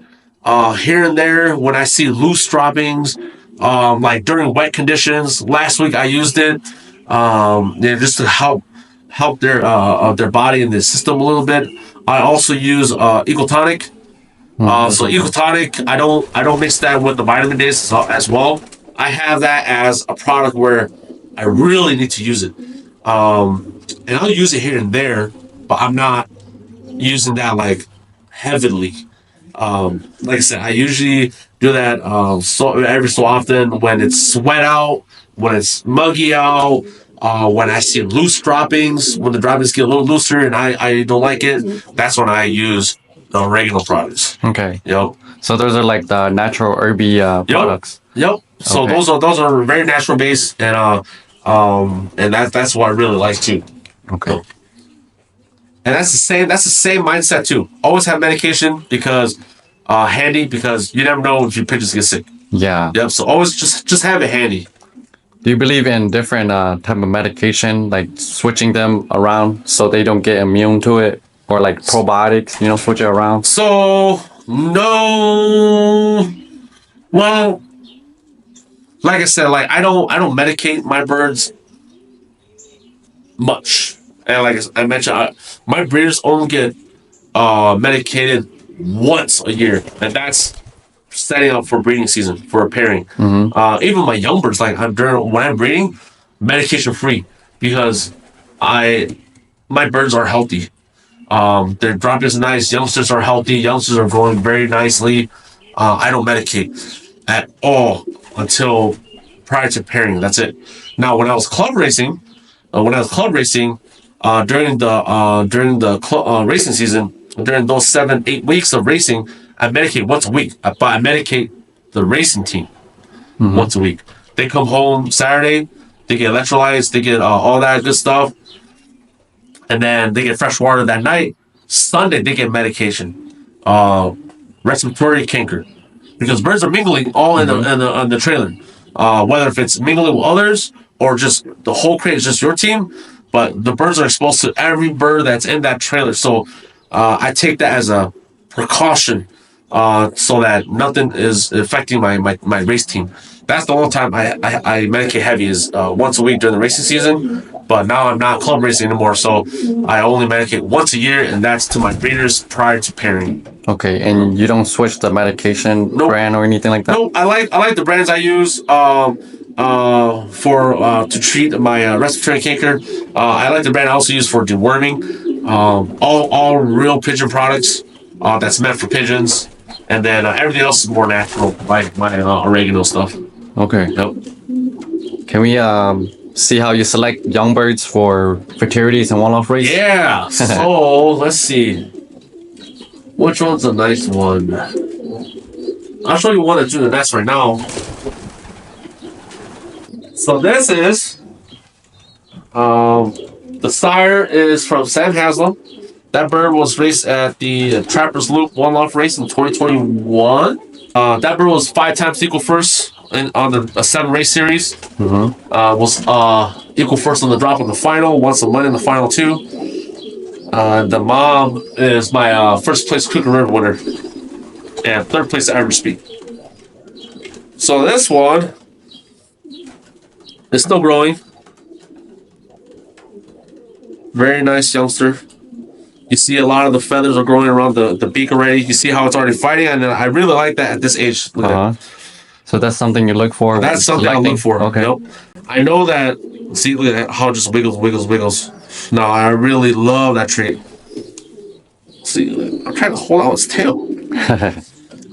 here and there when I see loose droppings, like during wet conditions. Last week I used it, just to help their body and their system a little bit. I also use Equal Tonic. So Equal Tonic, I don't mix that with the Vitamin Days as well. I have that as a product where I really need to use it, and I'll use it here and there, but I'm not using that like heavily. Like I said, I usually do that every so often when it's sweat out, when it's muggy out, when I see loose droppings, when the droppings get a little looser and I don't like it. That's when I use the oregano products. okay. Yep. So those are like the natural herby products. Yep. So Okay. those are very natural based and that's what I really like too. Okay. And that's the same mindset too. Always have medication because handy because you never know if your pigeons get sick. Yeah. Yep. So always just have it handy. Do you believe in different type of medication, like switching them around so they don't get immune to it, or like probiotics, switch it around? So no. Well, like I said, like I don't medicate my birds much, and like I mentioned, my breeders only get medicated once a year, and that's setting up for breeding season for a pairing. Even my young birds, like when I'm breeding, medication free because my birds are healthy. Their drop is nice. Youngsters are healthy. Youngsters are growing very nicely. I don't medicate at all until prior to pairing. That's it. Now, when I was club racing, during the racing season, during those 7-8 weeks of racing, I medicate once a week. But I medicate the racing team once a week. They come home Saturday, they get electrolytes, they get all that good stuff, and then they get fresh water that night. Sunday they get medication, respiratory canker, because birds are mingling all in the trailer. Whether if it's mingling with others or just the whole crate is just your team, but the birds are exposed to every bird that's in that trailer. So I take that as a precaution so that nothing is affecting my race team. That's the only time I medicate heavy is once a week during the racing season. But now I'm not club racing anymore, so I only medicate once a year, and that's to my breeders prior to pairing. Okay, and you don't switch the medication brand or anything like that? No, I like the brands I use to treat my respiratory canker. I like the brand I also use for deworming. All real pigeon products that's meant for pigeons, and then everything else is more natural, like my oregano stuff. Okay. Yep. Can we see how you select young birds for fraternities and one-off race? Yeah. So let's see. Which one's a nice one? I'll show you one that's doing the nest right now. So this is the sire is from Sam Haslam. That bird was raced at the Trappers Loop one-off race in 2021. That bird was 5 times equal first on the 7-race series. Was equal first on the drop in the final, once a win in the final too. The mom is my first place Cooker River winner and 3rd place average speed. So this one It's still growing. Very nice youngster. You see a lot of the feathers are growing around the beak already. You see how it's already fighting, and I really like that at this age. Look at that. So that's something you look for. That's something I look for. Okay. Yep. I know that. See, look at how it just wiggles, wiggles, wiggles. No, I really love that trait. See, I'm trying to hold out its tail.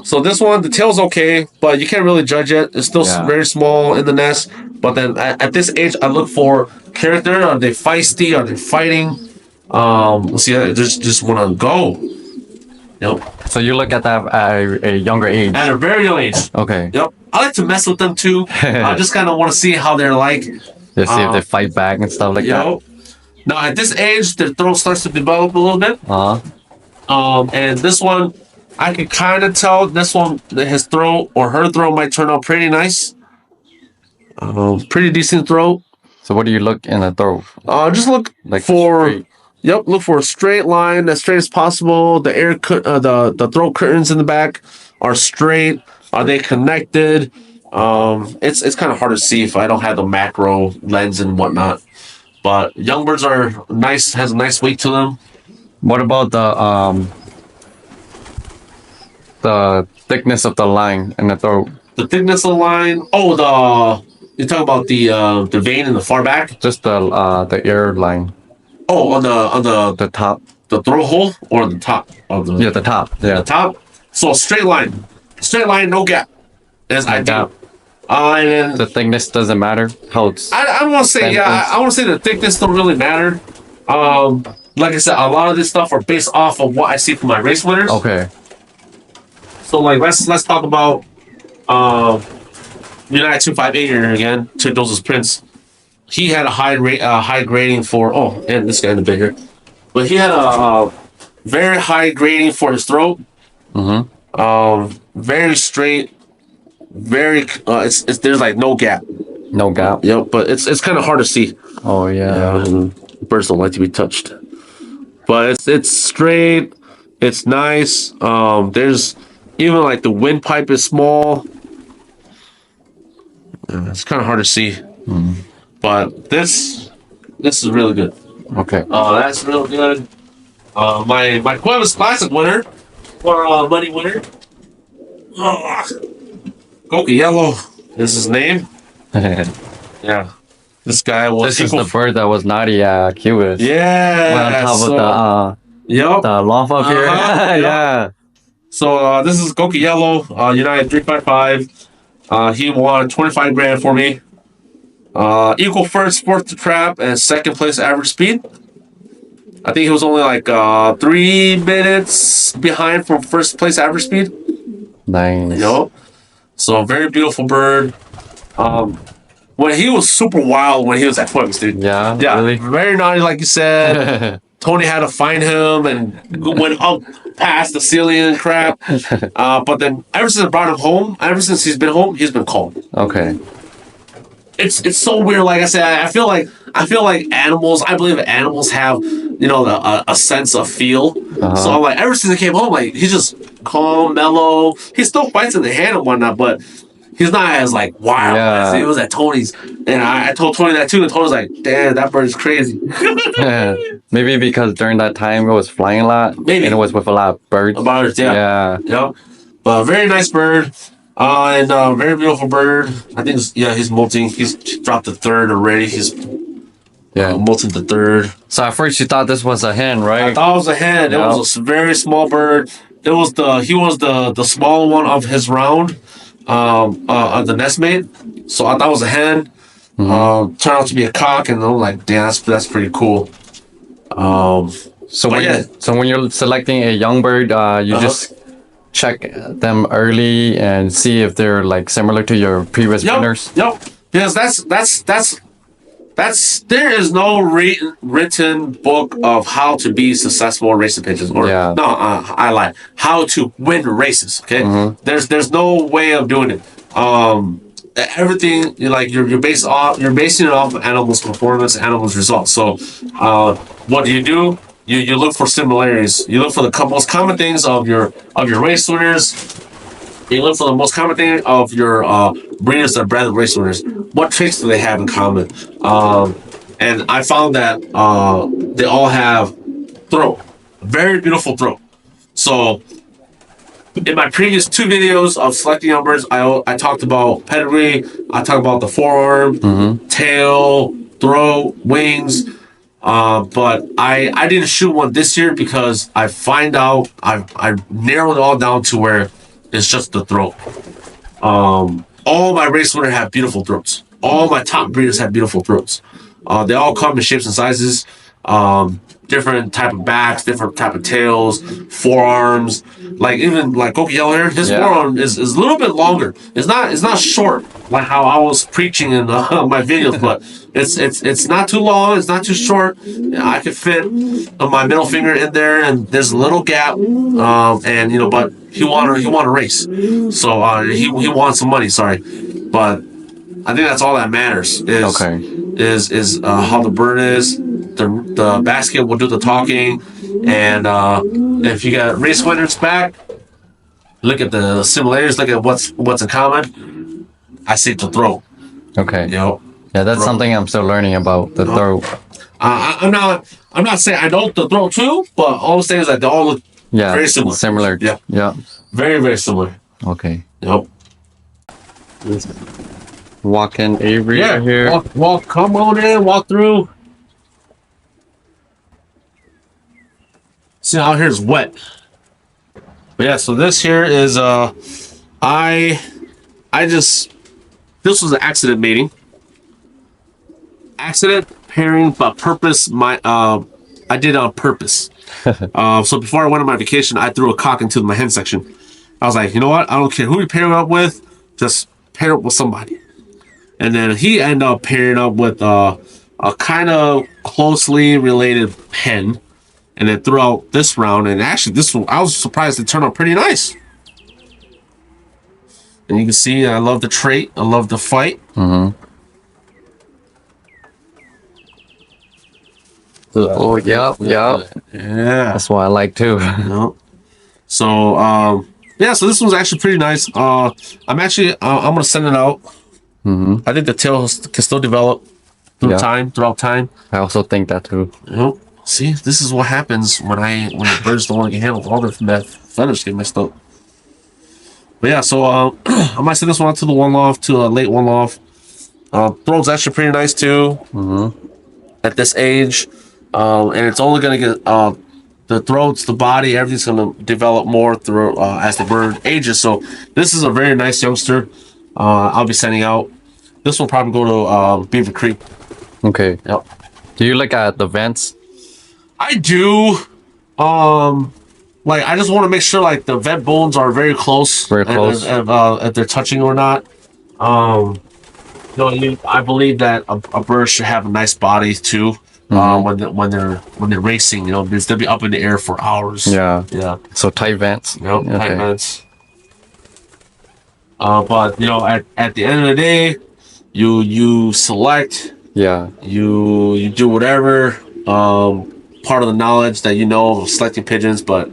So this one, the tail's okay, but you can't really judge it. It's still very small in the nest. But then at this age, I look for character. Are they feisty? Are they fighting? See, I just want to go. Yep. So you look at that at a younger age. At a very young age. Okay. Yep. I like to mess with them too. I just kind of want to see how they're like. Just see if they fight back and stuff like that. Now at this age, their throat starts to develop a little bit. And this one, I can kind of tell this one, his throat or her throat might turn out pretty nice. Pretty decent throat. So what do you look in the throat? Just look Like for. straight. Yep, look for a straight line, as straight as possible. The the throat curtains in the back are straight. Are they connected? It's kind of hard to see if I don't have the macro lens and whatnot. But young birds are nice, has a nice weight to them. What about the thickness of the line in the throat? The thickness of the line. Oh, you talk about the vein in the far back. Just the ear line. Oh, on The top. the throat hole or the top of the Yeah, the top. Yeah. the top. So straight line, no gap. Is ideal. gap. And then The thickness doesn't matter. How it's I don't want to say I want to say the thickness don't really matter. Like I said, a lot of this stuff are based off of what I see from my race winners. okay. So like let's talk about United 258 here again. Tudos's Prince. He had a high grading for and this guy in the bit here, but he had a very high grading for his throat. Very straight. Very it's there's like no gap. No gap. Yep, but it's kind of hard to see. Oh yeah. Birds don't like to be touched, but it's straight. It's nice. There's even like the windpipe is small. It's kind of hard to see, but this is really good. Okay. That's real good. My Cuevas Classic winner or money winner. Goki Yellow is his name. Yeah, this guy was. This is the bird that was naughty at Cubis. Yeah, On top of the loft up here. Yeah. So this is Goki Yellow, United 355. He won 25 grand for me. Equal first, fourth to trap, and second place average speed. I think he was only like 3 minutes behind from first place average speed. Nice. Yup. So very beautiful bird. When he was super wild when he was at Fuegs, dude. Yeah. Yeah. Really? Very naughty, like you said. Tony had to find him and went up past the ceiling and crap. But then ever since I brought him home, ever since he's been home, he's been calm. Okay. It's so weird. Like I said, I feel like animals. I believe animals have a sense of feel. So I'm like, ever since he came home, like he's just calm, mellow. He still fights in the hand and whatnot, but he's not as like wild as he was at Tony's. And I told Tony that too, and Tony's like, "Damn, that bird is crazy." Maybe because during that time it was flying a lot. Maybe. And it was with a lot of birds. Birds, yeah. Yep. But very nice bird. And very beautiful bird. I think he's molting. He's dropped the third already. He's molting the third. So at first you thought this was a hen, right? I thought it was a hen. It was a very small bird. He was the smaller one of his round, of the nestmate. So I thought it was a hen. Turned out to be a cock, and I'm like, damn, that's pretty cool. So when you're selecting a young bird, you just check them early and see if they're like similar to your previous winners. Yep. Because that's there is no written book of how to be successful in racing pigeons. I lied. How to win races. Okay. There's no way of doing it. Everything you're basing it off of animals' performance, animals' results. So what do? You look for similarities. You look for the most common things of your race winners, You look for the most common thing of your breeders that bred race winners. What traits do they have in common? And I found that they all have throat, very beautiful throat. So in my previous 2 videos of selecting young birds, I talked about pedigree, I talked about the forearm, tail, throat, wings. But I didn't shoot one this year because I find out I narrowed it all down to where it's just the throat. All my race winners have beautiful throats. All my top breeders have beautiful throats. They all come in shapes and sizes. Different type of backs, different type of tails, forearms. Like even like Goki Yellow Hair, his forearm is a little bit longer. It's not short like how I was preaching in my videos, but it's not too long. It's not too short. I could fit my middle finger in there, and there's a little gap. And but he wanted a race, so he wants some money. Sorry, but I think that's all that matters. Is how the bird is. The basket will do the talking, and if you got race winners back, look at the simulators, look at what's in common. I see the throat. Okay. Yeah, that's throat. something I'm still learning about the throat. I'm not saying I know the throat too, but all I'm saying is that they all look very similar. Similar. Yeah. Very, very similar. Okay. Yep. Walk-in Avery right here. Walk. Come on in. Walk through. See, out here is wet. But yeah, so this here is this was an accident mating. Accident pairing, but purpose. I did it on purpose. So before I went on my vacation, I threw a cock into my hen section. I was like, you know what? I don't care who you pair up with, just pair up with somebody. And then he ended up pairing up with a kind of closely related hen. And then throughout this round, and actually this one, I was surprised it turned out pretty nice. And you can see I love the trait. I love the fight. Oh, yeah. Yeah. That's what I like too. So, so this one's actually pretty nice. I'm gonna send it out. I think the tail can still develop throughout time. I also think that too. See, this is what happens when the birds don't want to get handled. All their feathers get messed up. But yeah, so I might send this one out to the one loft, to a late one loft. Throat's actually pretty nice too. At this age, and it's only gonna get the throats, the body, everything's gonna develop more through as the bird ages. So this is a very nice youngster. I'll be sending out. This will probably go to Beaver Creek. Okay. Yep. Do you look at the vents? I do. Like I just want to make sure like the vent bones are very close. Very close. If they're touching or not. I believe that a bird should have a nice body too. When they're racing, because they'll be up in the air for hours. Yeah. So tight vents. Tight vents. But at the end of the day, you select. Yeah. You do whatever. Part of the knowledge that selecting pigeons, but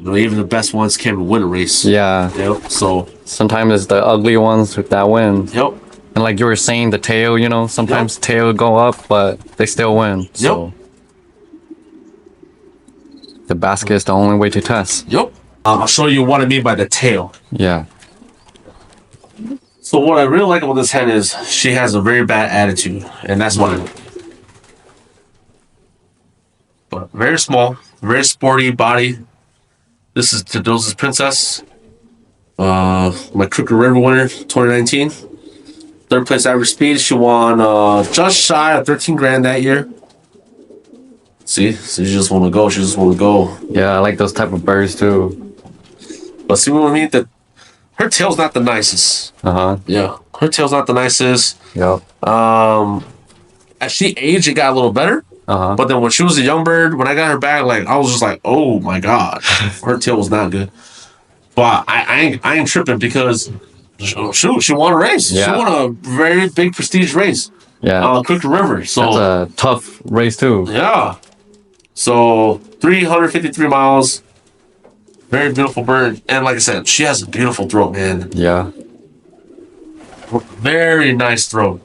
even the best ones can win a race. Yeah. So sometimes it's the ugly ones that win. Yep. And like you were saying, the tail, sometimes tail go up, but they still win. So the basket is the only way to test. Yep. I'll show you what I mean by the tail. Yeah. So what I really like about this hen is she has a very bad attitude, and that's why. But very small, very sporty body. This is Mendoza's Princess. My Crooked River winner, 2019. Third place average speed. She won just shy of 13 grand that year. See, so she just want to go. She just want to go. Yeah, I like those type of birds too. But see what I mean? Her tail's not the nicest. Yeah, her tail's not the nicest. Yeah. As she aged, it got a little better. But then when she was a young bird, when I got her back, like I was just like, oh my god, her tail was not good. But I ain't tripping because shoot, she won a race. Yeah. She won a very big prestige race. Yeah. Crooked River. So that's a tough race too. Yeah. So 353 miles, Very beautiful bird, and like I said, she has a beautiful throat, man. Yeah. Very nice throat.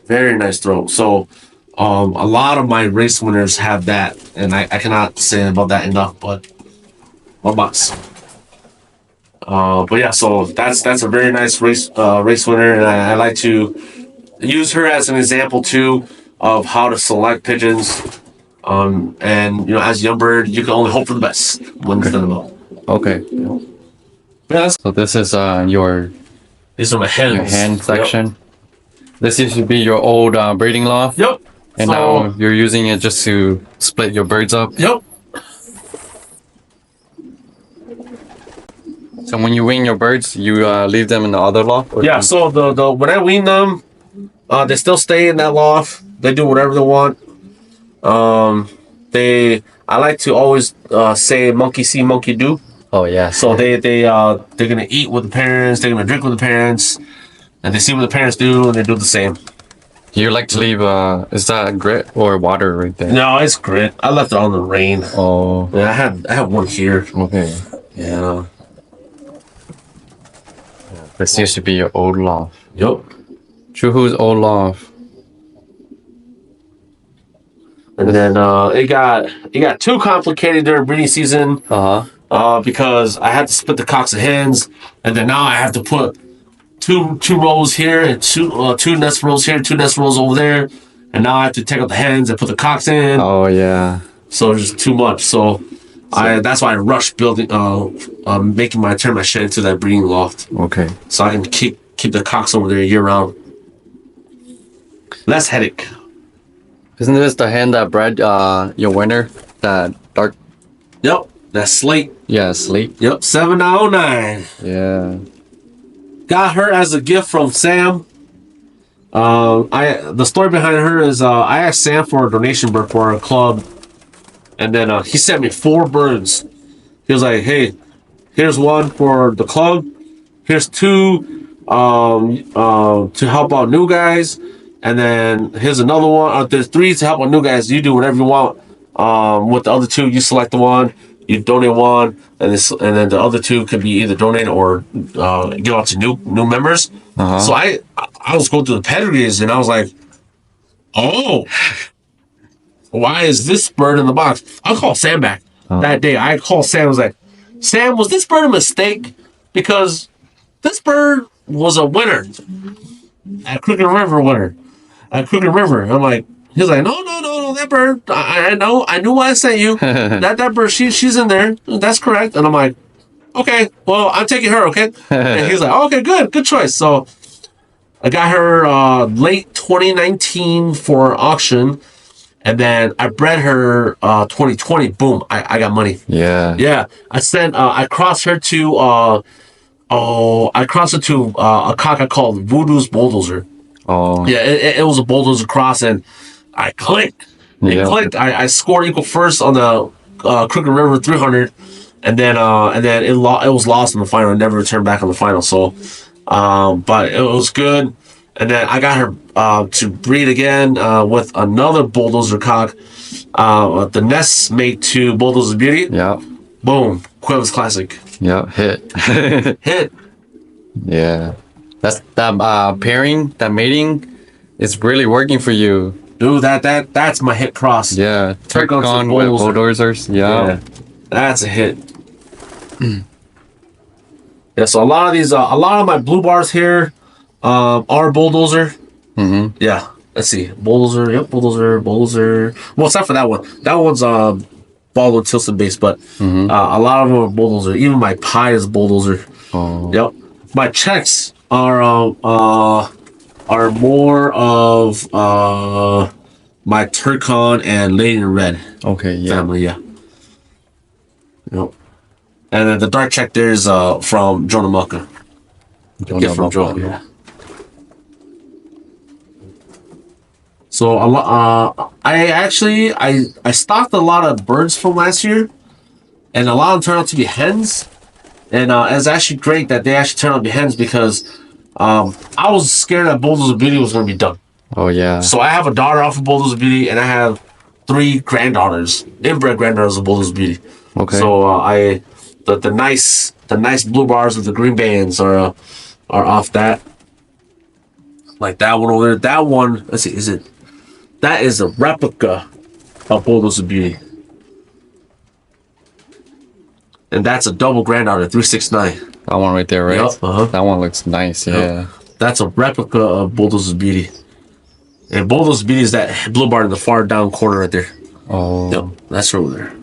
Very nice throat. So, a lot of my race winners have that, and I cannot say about that enough. But, but yeah, so that's a very nice race winner, and I like to use her as an example too of how to select pigeons. And as a young bird, you can only hope for the best when it's done about. Okay. Yeah, So this is your these are my hens. your hen section. This used to be your old breeding loft. Yep. And So- now you're using it just to split your birds up. Yep. So when you wean your birds, you leave them in the other loft? Or Yeah. So the when I wean them, they still stay in that loft. They do whatever they want. I like to always say monkey see, monkey do. Oh yeah. So they're gonna eat with the parents. They're gonna drink with the parents, and they see what the parents do, and they do the same. You like to leave is that grit or water right there? No, it's grit. I left it on the rain. Oh. Yeah, I have one here. Okay. Yeah. This used to be your old loft. Yep. Chuhu's old loft. And then it got too complicated during breeding season. Because I had to split the cocks and hens, and then now I have to put two rows here and two nest rows here, two nest rows over there, and now I have to take out the hens and put the cocks in. Oh yeah. So it's just too much. So that's why I rushed building, making turn my shed into that breeding loft, Okay. so I can keep the cocks over there year round. Less headache. Isn't this the hen that bred your winner? That dark. Yep, that's Slate. Yeah, sleep. Yep, 709. Yeah. Got her as a gift from Sam. The story behind her is I asked Sam for a donation bird for our club, and then he sent me 4 birds. He was like, "Hey, here's one for the club. Here's 2 to help out new guys, and then here's another one. There's 3 to help out new guys. You do whatever you want. With the other 2, you select the one." You donate one, and then the other 2 could be either donate or give out to new members. So I was going through the pedigrees, and I was like, "Oh, why is this bird in the box?" I called Sam back that day. I called Sam. I was like, "Sam, was this bird a mistake? Because this bird was a winner at Crooked River winner at Crooked River." I'm like. He's like, no, that bird, I know, I knew why I sent you. that bird, she's in there. That's correct. And I'm like, okay, well, I'm taking her, okay? And he's like, okay, good choice. So I got her late 2019 for auction, and then I bred her 2020. Boom, I got money. Yeah. Yeah, I crossed her to a cock I called Voodoo's Bulldozer. Oh. Yeah, it was a bulldozer cross, and I clicked. It clicked. I scored equal first on the Crooked River 300, and then it was lost in the final. It never returned back on the final. So, but it was good. And then I got her to breed again with another bulldozer cock. The nest mate to Bulldozer Beauty. Yeah. Boom, Cuevas Classic. Yeah. Hit. Hit. Yeah. That pairing, that mating, is really working for you. Dude, that's my hit cross. Yeah. Turkon Turkkon with bulldozers. Yeah. That's a hit. Yeah, so a lot of my blue bars here are bulldozer. Mm-hmm. Yeah. Let's see. Bulldozer. Yep, bulldozer. Well, except for that one. That one's Baldwin Tilson based, but a lot of them are bulldozer. Even my pie is bulldozer. Oh. Yep. My checks are more of my Turkon and Lady in Red Okay. Yeah. family. Yeah. Yep. And then the dark check there is from Jonah Mucka. Gift from Joe. Yeah. So a lot. I stocked a lot of birds from last year, and a lot of them turned out to be hens. And it's actually great that they actually turned out to be hens because I was scared that Bulldozer Beauty was going to be done. Oh yeah. So I have a daughter off of Bulldozer Beauty, and I have 3 granddaughters, inbred granddaughters of Bulldozer Beauty. Okay. So the nice blue bars with the green bands are off that. Like that one over there. That one, let's see, that is a replica of Bulldozer Beauty. And that's a double granddaughter, 369. That one right there, right? Yep, That one looks nice, yeah. Yep. That's a replica of Bulldozer Beauty. And Bulldozer Beauty is that blue bar in the far down corner right there. Oh. Yep, that's over there.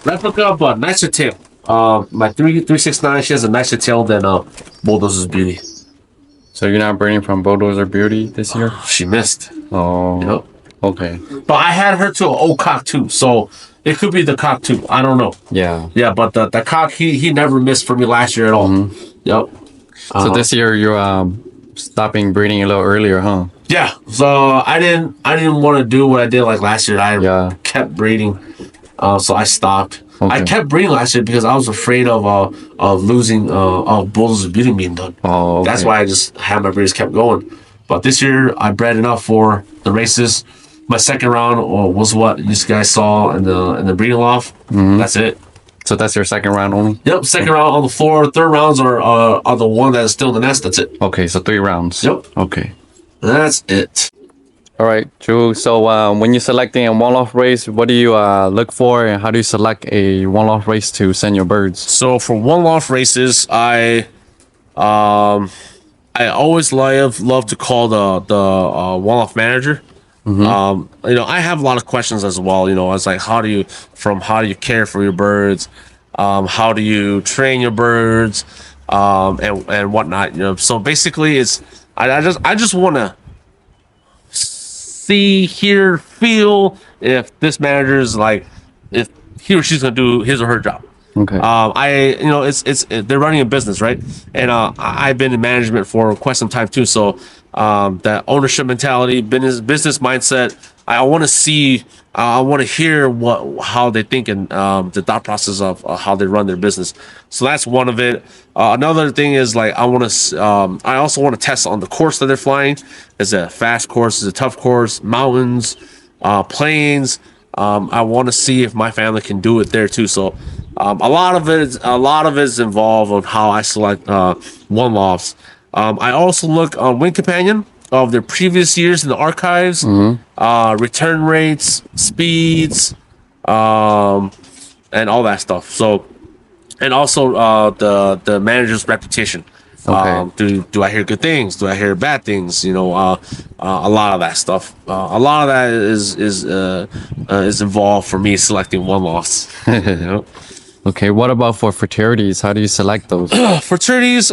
Replica, but nicer tail. My 369, she has a nicer tail than Bulldozer's Beauty. So you're not breeding from Bulldozer Beauty this year? She missed. Oh. Yep. Okay. But I had her to an old cock too, so it could be the cock too. I don't know. Yeah. Yeah, but the cock he never missed for me last year at all. Yep. So this year you're stopping breeding a little earlier, huh? Yeah. So I didn't want to do what I did like last year. I kept breeding, so I stopped. Okay. I kept breeding last year because I was afraid of losing Bulldozer Beauty being done. Oh, okay. That's why I just had my breeders kept going. But this year I bred enough for the races. My second round was what you guys saw in the breeding loft. That's it. So that's your second round only? Yep, second round on the floor. Third rounds are the one that is still in the nest. That's it. Okay, so 3 rounds. Yep. Okay. That's it. All right, Chuhu. So when you're selecting a one-off race, what do you look for, and how do you select a one-off race to send your birds? So for one-off races, I always love to call the one-off manager. I have a lot of questions as well. It's like how do you care for your birds, how do you train your birds, and whatnot. So basically, it's I just want to see, hear, feel if this manager is like, if he or she's gonna do his or her job. Okay. They're running a business, right? And I've been in management for quite some time too. So that ownership mentality, business mindset, I want to see, I want to hear how they think and the thought process of how they run their business. So that's one of it. Another thing is like I also want to test on the course that they're flying. Is it a fast course? Is it a tough course? Mountains, plains. I want to see if my family can do it there too. So a lot of it is involved on how I select one lofts. I also look on Wing Companion of their previous years in the archives, return rates, speeds, and all that stuff. So, and also the manager's reputation. Okay. Do I hear good things? Do I hear bad things? A lot of that stuff. A lot of that is involved for me selecting one loss. Okay. What about for fraternities? How do you select those? Fraternities,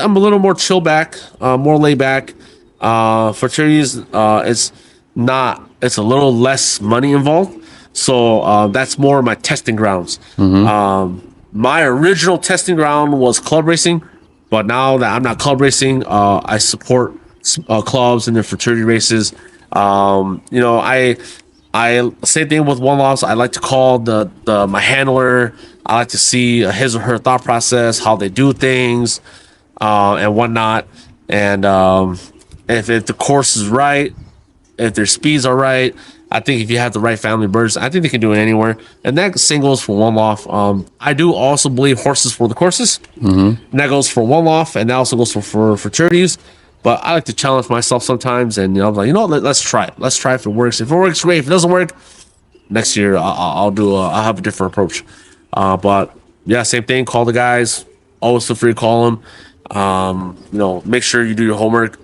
I'm a little more chill back, more laid back. Fraternities, it's a little less money involved. So that's more my testing grounds. My original testing ground was club racing, but now that I'm not club racing, I support clubs in their fraternity races. I same thing with one loss. I like to call my handler. I like to see his or her thought process, how they do things, and whatnot. And if the course is right, if their speeds are right, I think if you have the right family birds, I think they can do it anywhere. And that same goes for one loft. I do also believe horses for the courses. And that goes for one loft, and that also goes for fraternities. But I like to challenge myself sometimes, and I'm like, let's try it. Let's try if it works. If it works, great. If it doesn't work, next year I'll have a different approach. But yeah, same thing. Call the guys. Always feel free to call them. Make sure you do your homework.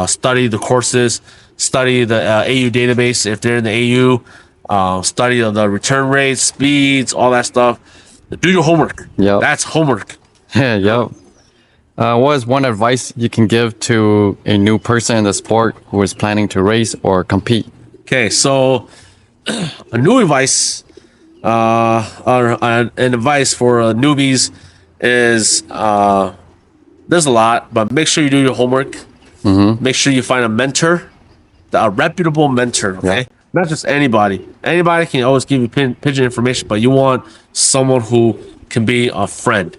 Study the courses. Study the AU database if they're in the AU. Study the return rates, speeds, all that stuff. Do your homework. Yep. That's homework. Yep. What is one advice you can give to a new person in the sport who is planning to race or compete? Okay, so a new advice, or an advice for newbies is there's a lot, but make sure you do your homework. Make sure you find a mentor, a reputable mentor. Okay, Yeah. Not just anybody. Anybody can always give you pigeon information, but you want someone who can be a friend.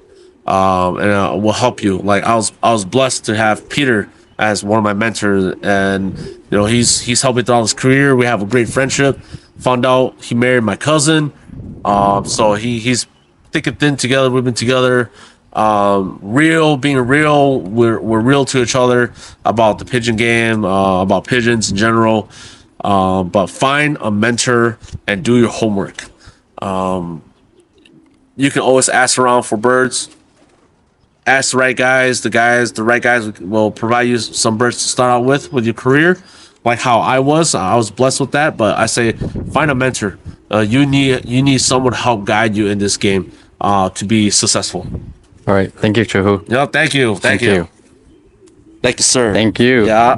And will help you. Like I was blessed to have Peter as one of my mentors, and he's helped me throughout his career. We have a great friendship. Found out he married my cousin, so he's thick and thin together. We've been together. Being real, we're real to each other about the pigeon game, about pigeons in general. But find a mentor and do your homework. You can always ask around for birds. Ask the right guys. The right guys will provide you some birds to start out with your career, like how I was. I was blessed with that. But I say, find a mentor. You need someone to help guide you in this game to be successful. All right. Thank you, Chuhu. Yeah, thank you, thank you, sir. Thank you. Yeah.